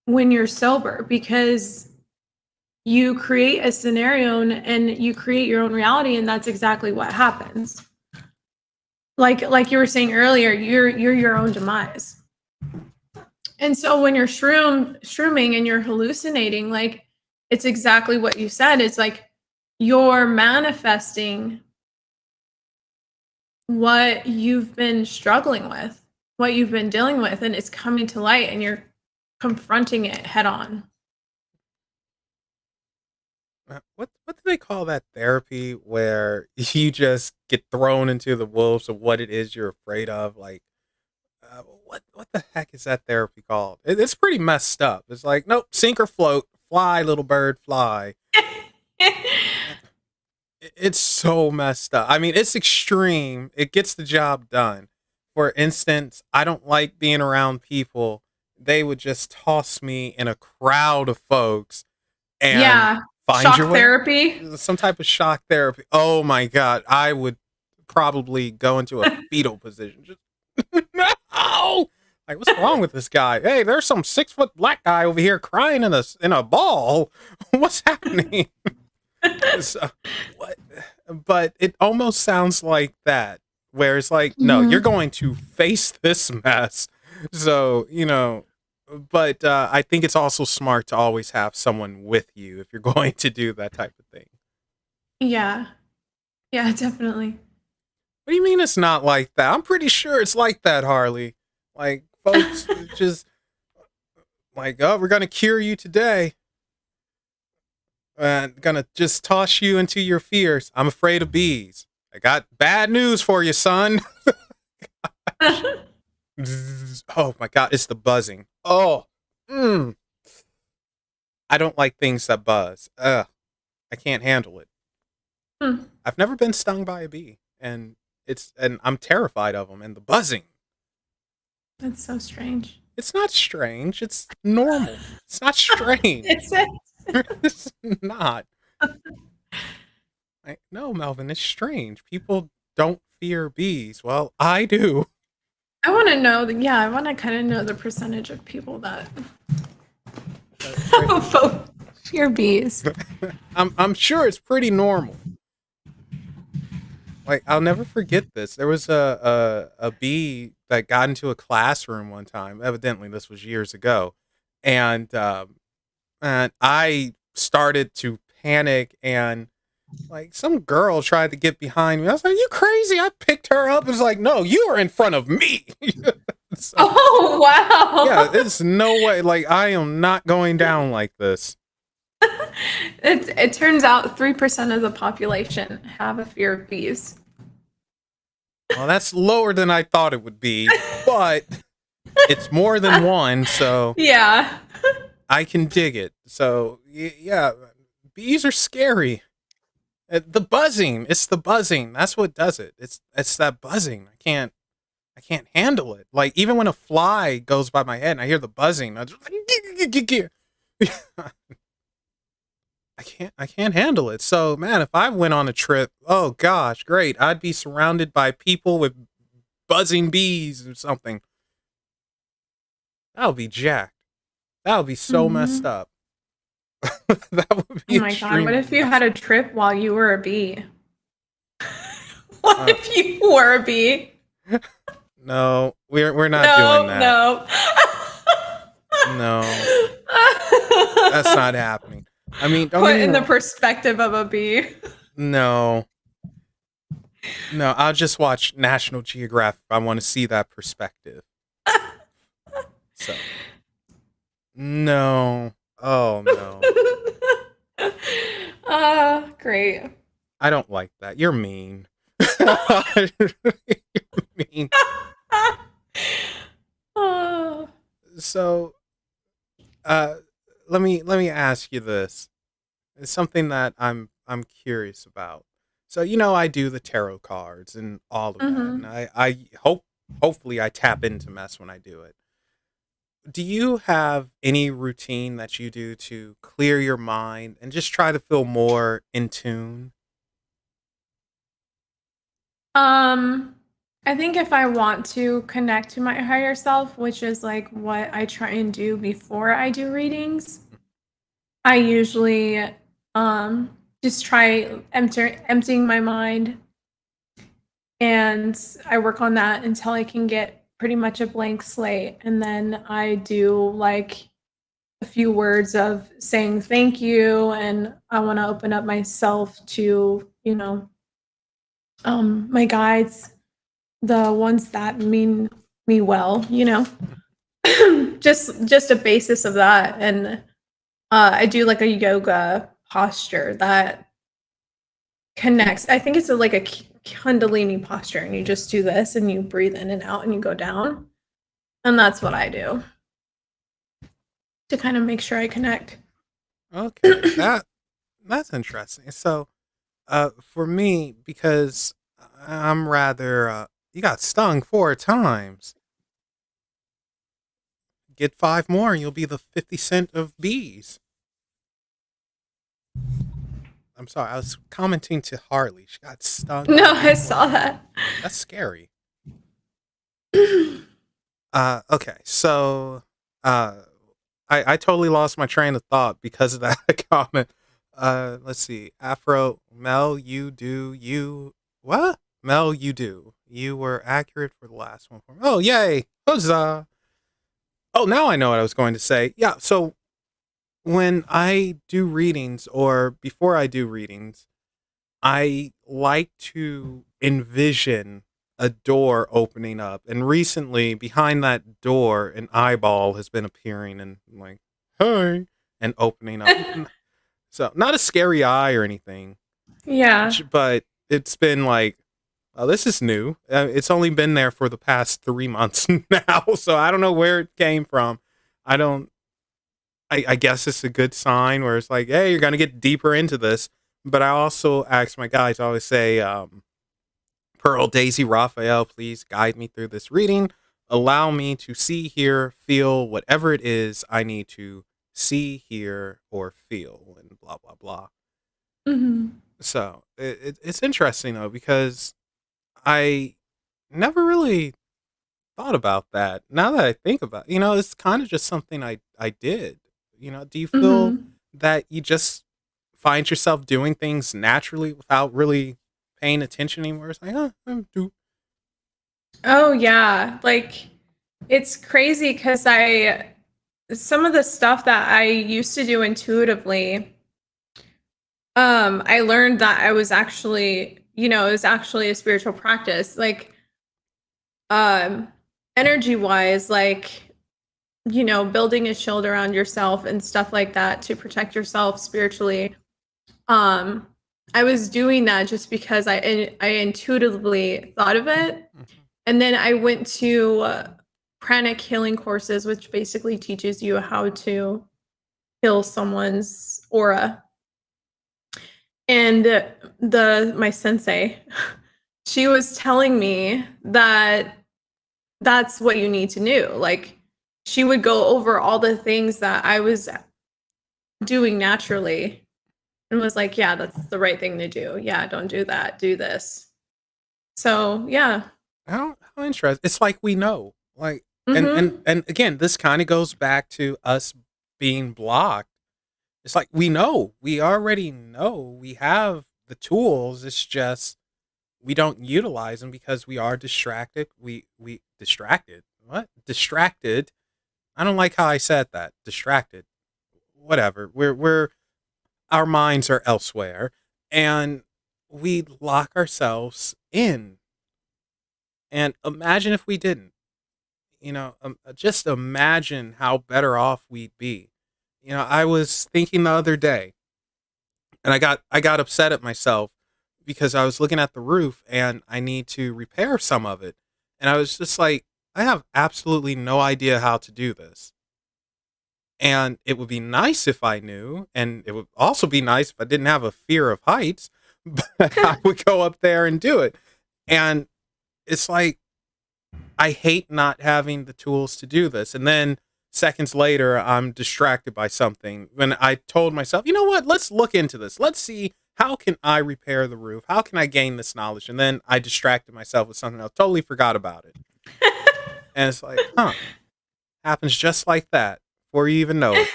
when you're sober because you create a scenario and you create your own reality and that's exactly what happens. Like you were saying earlier, you're your own demise. And so when you're shrooming and you're hallucinating, like it's exactly what you said. It's like you're manifesting what you've been struggling with, what you've been dealing with, and it's coming to light and you're confronting it head on. What do they call that therapy where you just get thrown into the wolves of what it is you're afraid of? Like, what the heck is that therapy called? It's pretty messed up. It's like, nope, sink or float, fly, little bird, fly. Uh, It's so messed up. I mean, it's extreme. It gets the job done. For instance, I don't like being around people. They would just toss me in a crowd of folks and Yeah. find your Shock way. therapy. Some type of shock therapy. Oh my god, I would probably go into a fetal position. Just no. Like, what's wrong with this guy? Hey, there's some 6 foot black guy over here crying in a ball. What's happening? So, what? But it almost sounds like that, where it's like, no, you're Mhm. going to face this mess. So, but I think it's also smart to always have someone with you if you're going to do that type of thing. Yeah. Yeah, definitely. What do you mean it's not like that? I'm pretty sure it's like that, Harley. Like, folks just like, oh, we're going to cure you today. Gonna just toss you into your fears. I'm afraid of bees. I got bad news for you, son. Oh my god, it's the buzzing. Oh, mm. I don't like things that buzz. I can't handle it. Hmm, I've never been stung by a bee, and I'm terrified of them and the buzzing. that's so strange. It's not strange. It's normal. It's not strange. Is it? It's not. No, Melvin, it's strange. People don't fear bees. Well, I do. I want to know. Yeah, I want to kind of know the percentage of people that Right. vote fear bees. I'm sure it's pretty normal. Like, I'll never forget this. There was a bee that got into a classroom one time. Evidently, this was years ago, and I started to panic, and like some girl tried to get behind me. I was like, "You crazy?" I picked her up and was like, "No, you are in front of me." So, Oh yeah, wow! there's no way. Like, I am not going down like this. It turns out 3% of the population have a fear of bees. Well, that's lower than I thought it would be, but it's more than one, so Yeah. I can dig it. So yeah, bees are scary. The buzzing, it's the buzzing. That's what does it. It's that buzzing. I can't handle it. Like even when a fly goes by my head and I hear the buzzing, I just I can't handle it. So man, if I went on a trip, oh gosh, great. I'd be surrounded by people with buzzing bees or something. That would be jacked. That would be so messed Mhm. up. That would Oh be my god, what extremely if you messed had a up. trip while you were a bee? What Uh, if you were a bee? no, we're not doing No, that. no. No, that's not happening. I mean, don't get Put me in the wrong. perspective of a bee. No, no, I'll just watch National Geographic if I want to see that perspective. So, no. Oh no. Great. I don't like that. You're mean. You're mean. Oh. So, uh let me ask you this. It's something that I'm curious about. So, I do the tarot cards and all of that. And Mhm. I hopefully I tap into mess when I do it. Do you have any routine that you do to clear your mind and just try to feel more in tune? Um, I think if I want to connect to my higher self, which is like what I try and do before I do readings, I usually just try emptying my mind, and I work on that until I can get pretty much a blank slate, and then I do like a few words of saying thank you, and I want to open up myself to, my guides, the ones that mean me well, just a basis of that. And I do like a yoga posture that connects. I think it's like a kundalini posture, and you just do this and you breathe in and out and you go down, and that's what I do to kind of make sure I connect. Okay. That's interesting. So, for me, because I'm rather you got stung 4 times. Get 5 more and you'll be the 50 Cent of bees. I'm sorry, I was commenting to Harley. She got stung No, by a bee I four saw times. that. That's scary. Okay, so uh I totally lost my train of thought because of that comment. Let's see. Afro Mel, you what? Mel, you do. You were accurate for the last one for me. Oh, yay. Huzzah. Oh, now I know what I was going to say. Yeah, so when I do readings or before I do readings, I like to envision a door opening up. And recently, behind that door, an eyeball has been appearing and like, hey, and opening up. So not a scary eye or anything, Yeah. but it's been like, oh, this is new. It's only been there for the past 3 months now, so I don't know where it came from. I don't. I guess it's a good sign where it's like, hey, you're gonna get deeper into this. But I also ask my guys, I always say, Pearl, Daisy, Raphael, please guide me through this reading. Allow me to see, hear, feel whatever it is I need to see, hear, or feel, and blah blah blah. Hmm. So it's interesting though because I never really thought about that. Now that I think about it, it's kind of just something I did. Do you feel Hmm. that you just find yourself doing things naturally without really paying attention anymore? It's like, I do. Oh yeah. Like it's crazy because I some of the stuff that I used to do intuitively, I learned that I was actually, it was actually a spiritual practice. Like um energy wise, like, building a shield around yourself and stuff like that to protect yourself spiritually. Um, I was doing that just because I intuitively thought of it. Mhm. And then I went to pranic healing courses, which basically teaches you how to heal someone's aura. And the my sensei, she was telling me that that's what you need to do. Like she would go over all the things that I was doing naturally and was like, yeah, that's the right thing to do. Yeah, don't do that. Do this. So, yeah. How interesting. It's like we know. Like and and Mhm. and again, this kind of goes back to us being blocked. It's like we know. We already know. We have the tools. It's just we don't utilize them because we are distracted. We distracted. What? Distracted. I don't like how I said that. Distracted. Whatever. We're our minds are elsewhere and we lock ourselves in. And imagine if we didn't. Just imagine how better off we'd be. I was thinking the other day and I got upset at myself because I was looking at the roof and I need to repair some of it. And I was just like, I have absolutely no idea how to do this. And it would be nice if I knew, and it would also be nice if I didn't have a fear of heights, but I would go up there and do it. And it's like I hate not having the tools to do this. And then seconds later, I'm distracted by something. When I told myself, you know what? Let's look into this. Let's see how can I repair the roof? How can I gain this knowledge? And then I distracted myself with something else. Totally forgot about it. And it's like, happens just like that before you even know it.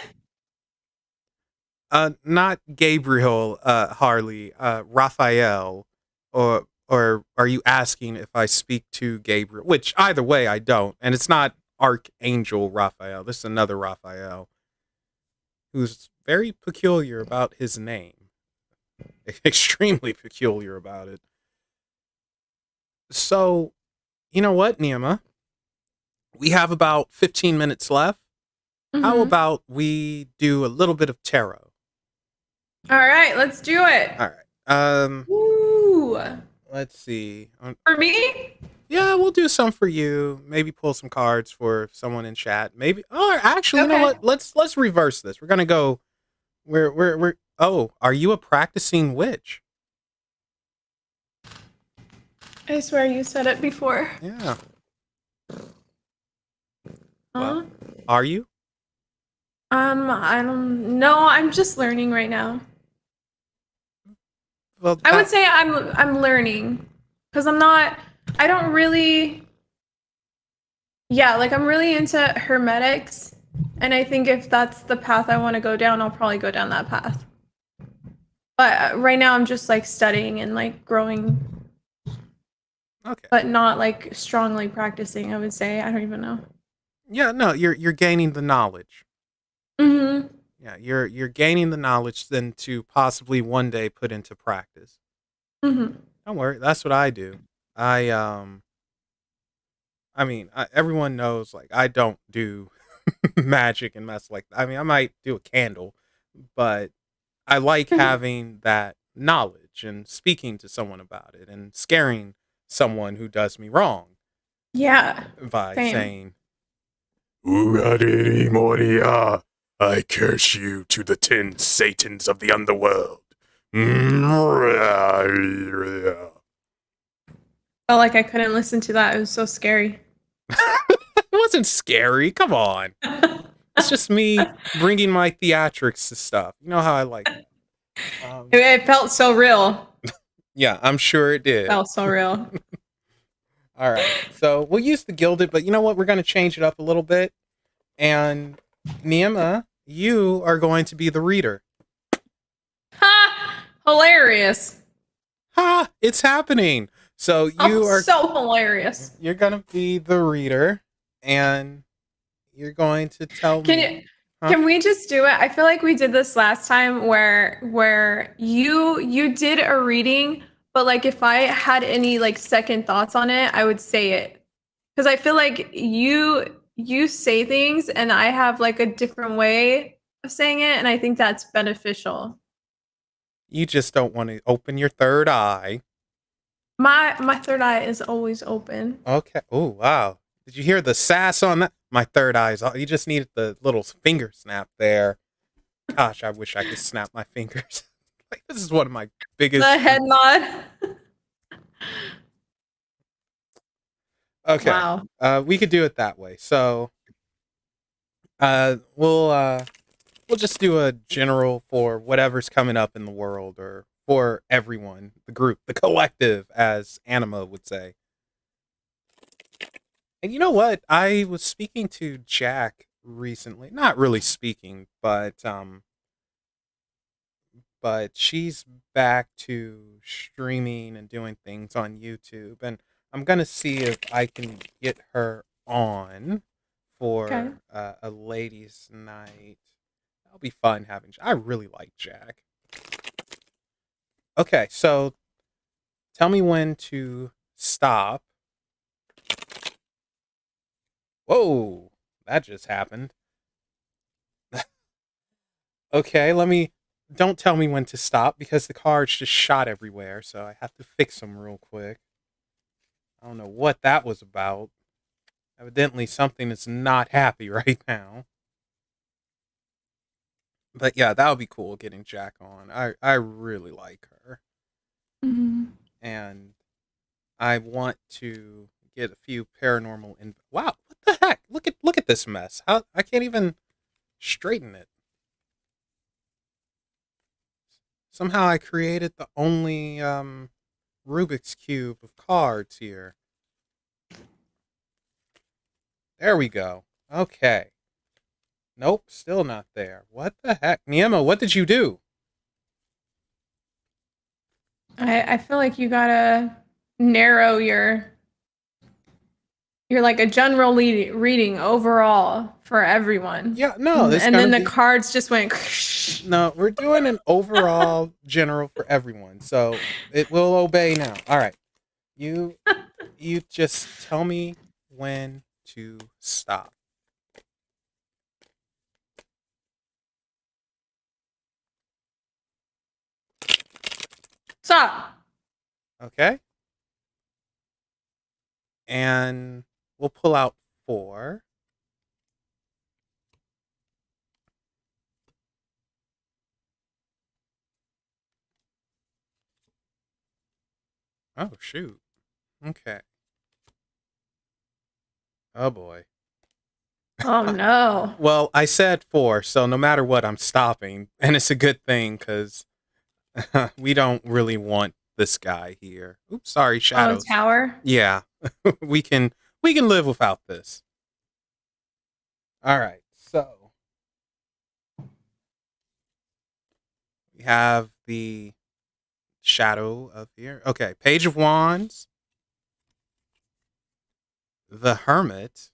Not Gabriel, Harley, Raphael, or are you asking if I speak to Gabriel? Which either way, I don't, and it's not Archangel Raphael. This is another Raphael who's very peculiar about his name, extremely peculiar about it. So, you know what, Neema? We have about 15 minutes left. How Mhm. about we do a little bit of tarot? All right, let's do it. All right. Woo. Let's see. For me? Yeah, we'll do some for you. Maybe pull some cards for someone in chat. Maybe. Oh, actually, you know Okay. what? Let's reverse this. We're gonna go. We're. Oh, are you a practicing witch? I swear you said it before. Yeah. Well, Huh? are you? I don't know. I'm just learning right now. Well, I would say I'm learning because I don't really yeah, like I'm really into hermetics and I think if that's the path I want to go down, I'll probably go down that path. But right now I'm just like studying and like growing Okay. but not like strongly practicing, I would say. I don't even know. Yeah. No, you're gaining the knowledge. Mhm. Yeah, you're gaining the knowledge then to possibly one day put into practice. Mhm. Don't worry, that's what I do. I I mean, everyone knows like I don't do magic and mess like that. I mean, I might do a candle, but I like having that knowledge and speaking to someone about it and scaring someone who does me wrong Yeah, by same. saying, Urariri Moria, I curse you to the 10 Satans of the underworld. Felt like I couldn't listen to that. It was so scary. It wasn't scary. Come on. It's just me bringing my theatrics to stuff. You know how I like it. It felt so real. Yeah, I'm sure it did. Felt so real. All right. So we'll use the Gilded, but you know what? We're going to change it up a little bit. And Neima, you are going to be the reader. Ha! Hilarious. Ha! It's happening. So Oh, so hilarious. you're going to be the reader, and you're going to tell me. Can we just do it? I feel like we did this last time where you did a reading, but like if I had any like second thoughts on it, I would say it. Because I feel like you say things and I have like a different way of saying it, and I think that's beneficial. You just don't want to open your third eye. My third eye is always open. Okay. Oh, wow. Did you hear the sass on that? My third eye's off. You just needed the little finger snap there. Gosh, I wish I could snap my fingers. Like, this is one of my biggest. The head nod. Okay. Wow. We could do it that way. So, we'll just do a general for whatever's coming up in the world or for everyone, the group, the collective, as Anima would say. And you know what? I was speaking to Jack recently. Not really speaking, but she's back to streaming and doing things on YouTube, and I'm gonna see if I can get her on for Okay. a ladies' night. That'll be fun having. I really like Jack. Okay, so tell me when to stop. Whoa, that just happened. Okay, don't tell me when to stop because the cards just shot everywhere, so I have to fix them real quick. I don't know what that was about. Evidently something is not happy right now. But yeah, that would be cool getting Jack on. I really like her. Mm-hmm. And I want to get a few paranormal wow, what the heck? Look at this mess. How I can't even straighten it. Somehow I created the only Rubik's Cube of cards here. There we go. Okay. Nope, still not there. What the heck? Neima, what did you do? I feel like you gotta narrow your like a general reading overall for everyone. Yeah, no, it's And gonna then the be cards just went. no. We're doing an overall general for everyone, so it will obey now. All right, you you just tell me when to stop. Stop. Okay, and we'll pull out 4. Oh shoot. Okay. Oh boy. Oh no. Well, I said 4, so no matter what, I'm stopping, and it's a good thing because we don't really want this guy here. Oops, sorry, Oh, shadows. tower. Yeah, we can we can live without this. All right, so we have the shadow of here. Okay, Page of Wands, the Hermit,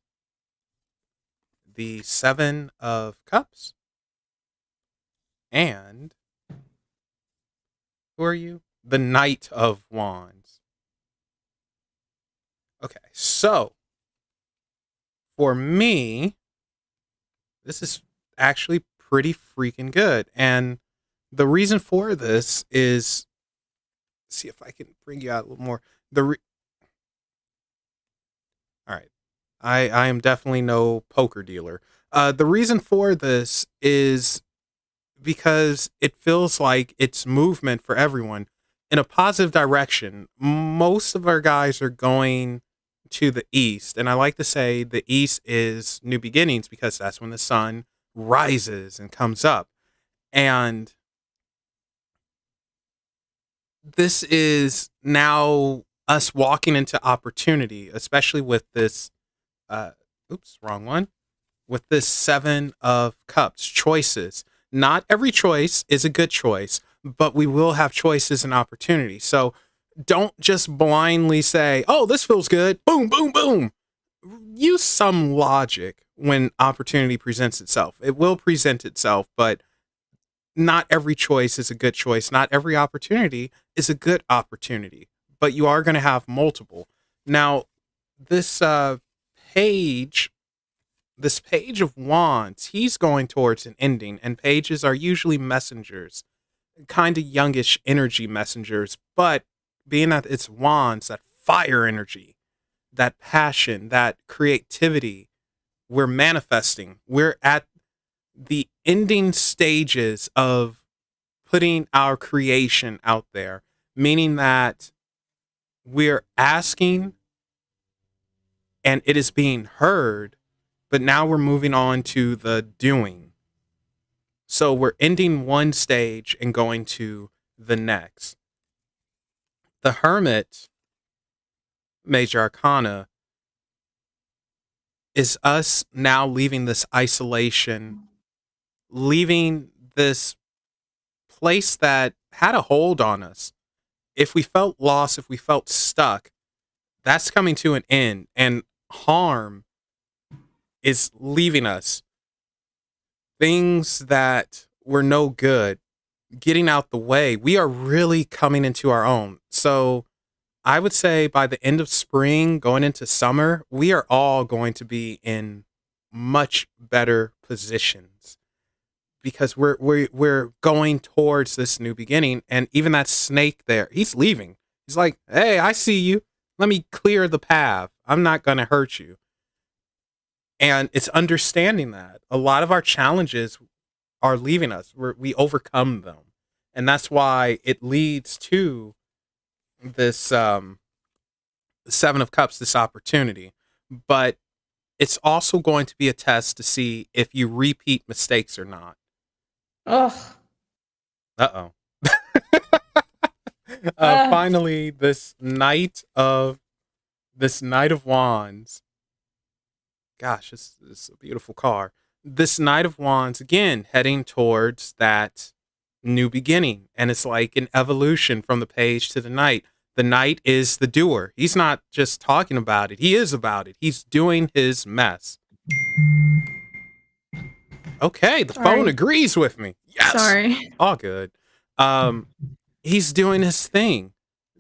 the 7 of Cups, and who are you? The Knight of Wands. Okay, so for me, this is actually pretty freaking good. And The reason for this is, see if I can bring you out a little more. All right. I am definitely no poker dealer. The reason for this is because it feels like it's movement for everyone in a positive direction. Most of our guys are going to the east, and I like to say the east is new beginnings because that's when the sun rises and comes up. And this is now us walking into opportunity, especially with this uh oops, wrong one. With this 7 of Cups, choices. Not every choice is a good choice, but we will have choices and opportunities. So don't just blindly say, oh, this feels good. Boom, boom, boom. Use some logic when opportunity presents itself. It will present itself, but not every choice is a good choice. Not every opportunity is a good opportunity, but you are going to have multiple. Now, this page this page of wands, he's going towards an ending, and pages are usually messengers, kind of youngish energy messengers, but being that it's wands, that fire energy, that passion, that creativity, we're manifesting. We're at the ending stages of putting our creation out there, meaning that we're asking and it is being heard, but now we're moving on to the doing. So we're ending one stage and going to the next. The Hermit, Major Arcana, is us now leaving this isolation, leaving this place that had a hold on us. If we felt lost, if we felt stuck, that's coming to an end, and harm is leaving us. Things that were no good, getting out the way. We are really coming into our own. So I would say by the end of spring, going into summer, we are all going to be in much better positions because we're going towards this new beginning. And even that snake there, he's leaving. He's like, hey, I see you. Let me clear the path. I'm not going to hurt you. And it's understanding that a lot of our challenges are leaving us. We overcome them. And that's why it leads to this 7 of Cups, this opportunity. But it's also going to be a test to see if you repeat mistakes or not. Ugh. Uh-oh. Ugh. Finally, this Knight of Wands. Gosh, this is a beautiful car. This Knight of Wands, again, heading towards that new beginning. And it's like an evolution from the page to the knight. The knight is the doer. He's not just talking about it. He is about it. He's doing his mess. Okay, the phone Sorry. agrees with me. Yes. Sorry. All good. He's doing his thing.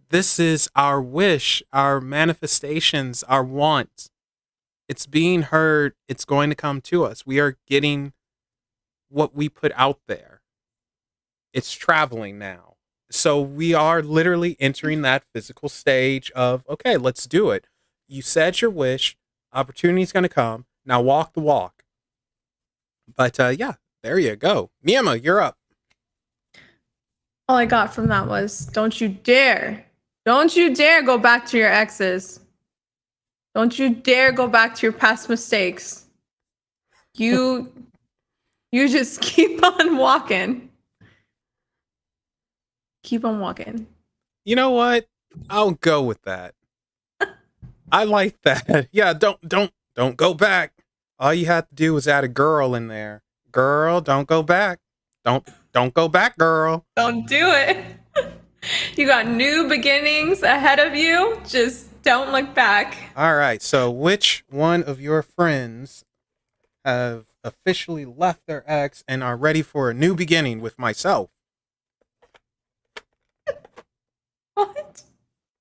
This is our wish, our manifestations, our wants. It's being heard. It's going to come to us. We are getting what we put out there. It's traveling now. So we are literally entering that physical stage of, okay, let's do it. You said your wish. Opportunity's going to come. Now walk the walk. But yeah, there you go. Neima, you're up. All I got from that was don't you dare go back to your exes. Don't you dare go back to your past mistakes. You just keep on walking. Keep on walking. You know what? I'll go with that. I like that. Yeah, don't go back. All you have to do is add a girl in there. Girl, don't go back. Don't go back, girl. Don't do it. You got new beginnings ahead of you. Just don't look back. All right. So, which one of your friends have officially left their ex and are ready for a new beginning with myself? What?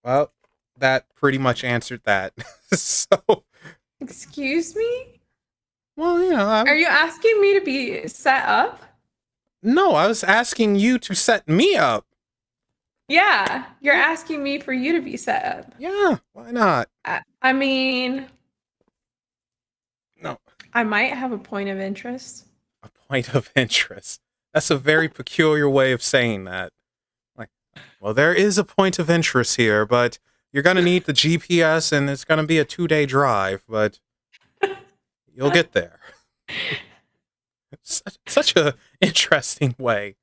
Well, that pretty much answered that. So, Excuse me? well, Are you asking me to be set up? No, I was asking you to set me up. Yeah, you're asking me for you to be set up. Yeah, why not? I mean, No, I might have a point of interest. a point of interest. That's a very peculiar way of saying that. Like, well, there is a point of interest here, but you're going to need the GPS and it's going to be a 2-day drive, but you'll get there. Such a interesting way.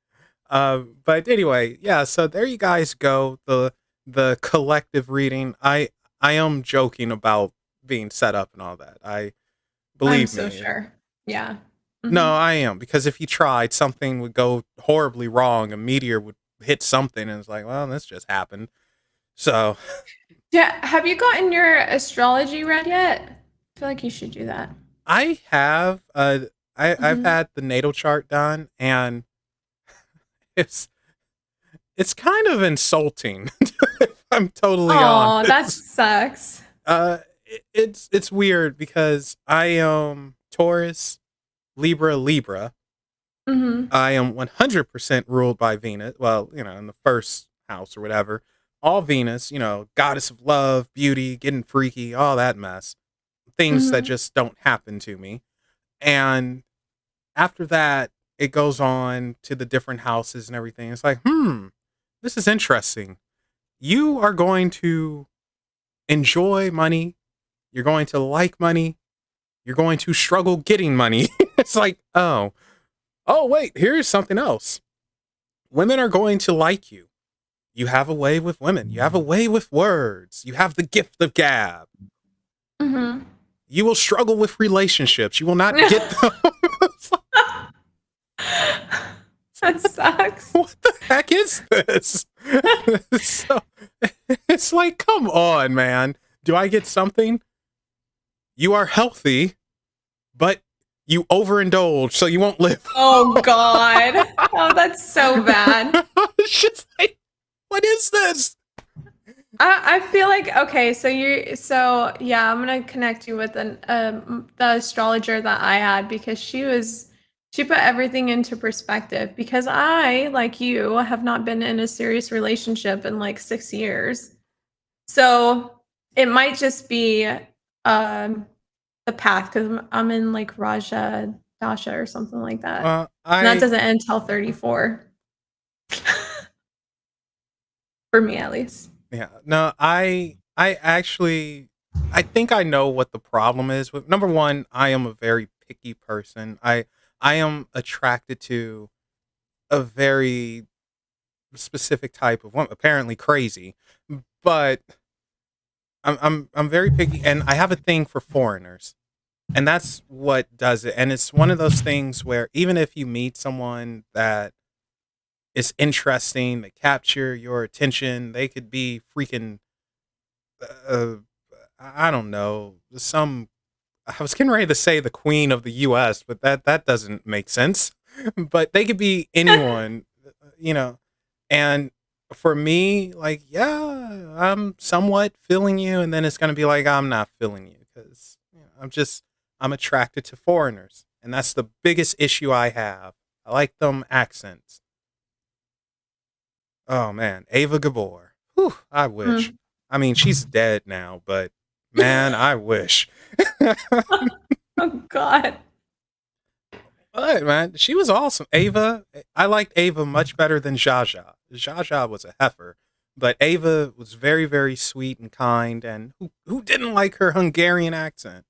But anyway, yeah, so there you guys go. The collective reading. I am joking about being set up and all that. I I'm believe so me. sure. Yeah. No, Mhm. I am, because if you tried, something would go horribly wrong. A meteor would hit something, and it's like, well, this just happened. So Yeah, have you gotten your astrology read yet? I feel like you should do that. I have I've Mhm. had the natal chart done, and it's it's kind of insulting. If I'm totally Oh, that honest. sucks. It's weird because I am Taurus, Libra. Mhm. I am 100% ruled by Venus. Well, in the first house or whatever. All Venus, goddess of love, beauty, getting freaky, all that mess. Things that Mhm. just don't happen to me. And after that, it goes on to the different houses and everything. It's like, this is interesting. You are going to enjoy money. You're going to like money. You're going to struggle getting money. It's like, oh, wait, here's something else. Women are going to like you. You have a way with women. You have a way with words. You have the gift of gab. Mhm. You will struggle with relationships. You will not get them. It's like, That sucks. what the heck is this? So, it's like, come on, man. Do I get something? You are healthy, but you overindulge, so you won't live. Oh god. Oh, that's so bad. It's just like, what is this? I feel like okay, so yeah, I'm gonna connect you with the astrologer that I had because she put everything into perspective because I, like you, have not been in a serious relationship in like 6 years. So it might just be the path because I'm in like Raja Dasha or something like that. Uh, And that I doesn't end till 34 for me at least. Yeah, no, I actually I think I know what the problem is with number one. I am a very picky person. I am attracted to a very specific type of woman, apparently crazy, but I'm very picky, and I have a thing for foreigners, and that's what does it. And it's one of those things where even if you meet someone that is interesting, they capture your attention, they could be freaking uh, I don't know, some I was getting ready to say the queen of the US, but that doesn't make sense. But they could be anyone, you know. And for me, like, yeah, I'm somewhat feeling you, and then it's gonna be like I'm not feeling you because I'm attracted to foreigners, and that's the biggest issue I have. I like them accents. Oh man, Ava Gabor. Whew, I wish. Mm. I mean, she's dead now, but man, I wish. Oh god. But man, she was awesome. Ava, I liked Ava much better than Jaja. Jaja was a heifer, but Ava was very, very sweet and kind. And who didn't like her Hungarian accent?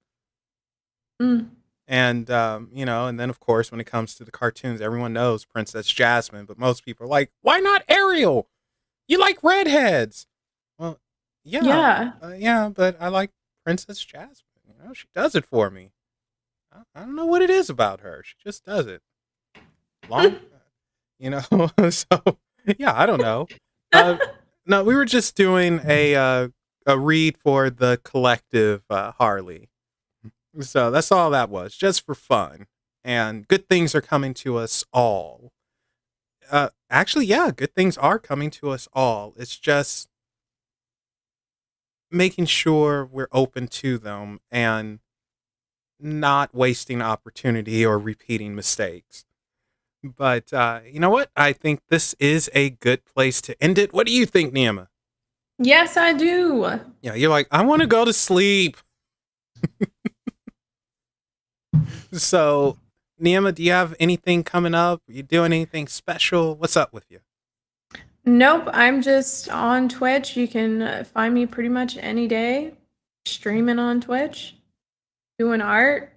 Mm. And and then of course when it comes to the cartoons, everyone knows Princess Jasmine, but most people are like, why not Ariel? You like redheads? Well, yeah, Yeah. yeah, but I like Princess Jasmine. She does it for me. I don't know what it is about her. She just does it. Long, you know. So yeah, I don't know. Uh, no, we were just doing a read for the collective Harley. So that's all that was, just for fun. And good things are coming to us all. Actually, yeah, good things are coming to us all. It's just making sure we're open to them and not wasting opportunity or repeating mistakes. But you know what? I think this is a good place to end it. What do you think, Neema? Yes, I do. Yeah, you're like, I want to go to sleep. So, Neema, do you have anything coming up? Are you doing anything special? What's up with you? Nope, I'm just on Twitch. You can find me pretty much any day streaming on Twitch, doing art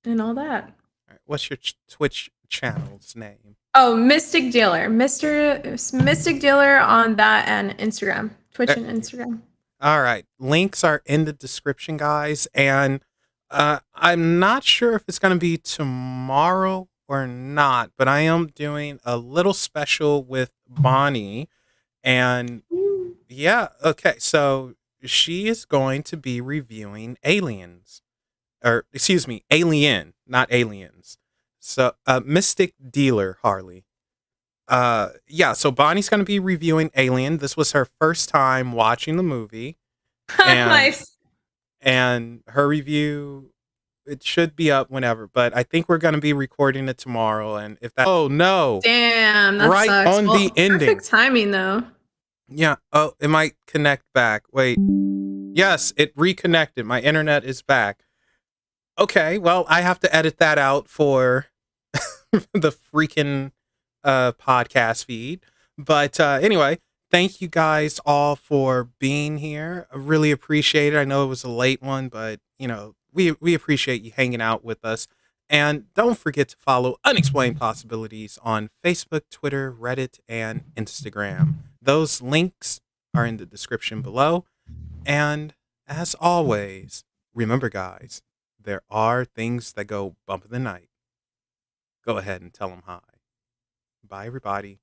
and all that. All right, what's your Twitch channel's name? Oh, Mystic Dealer. Mystic Dealer on that and Instagram. Twitch and Instagram. All right. Links are in the description, guys. And I'm not sure if it's going to be tomorrow or not, but I am doing a little special with Bonnie. And yeah, okay. So she is going to be reviewing Aliens, or excuse me, Alien, not Aliens. So, Mystic Dealer, Harley. Yeah, so Bonnie's going to be reviewing Alien. This was her first time watching the movie, and Nice. and her review, it should be up whenever, but I think we're going to be recording it tomorrow. And if that, oh no, Damn, that right sucks. on Well, the ending. perfect timing though. Yeah. Oh, it might connect back. Wait. Yes, it reconnected. My internet is back. Okay, well, I have to edit that out for the freaking podcast feed. But anyway, thank you guys all for being here. I really appreciate it. I know it was a late one, but you know, we appreciate you hanging out with us. And don't forget to follow Unexplained Possibilities on Facebook, Twitter, Reddit, and Instagram. Those links are in the description below. And as always, remember, guys, there are things that go bump in the night. Go ahead and tell them hi. Bye, everybody.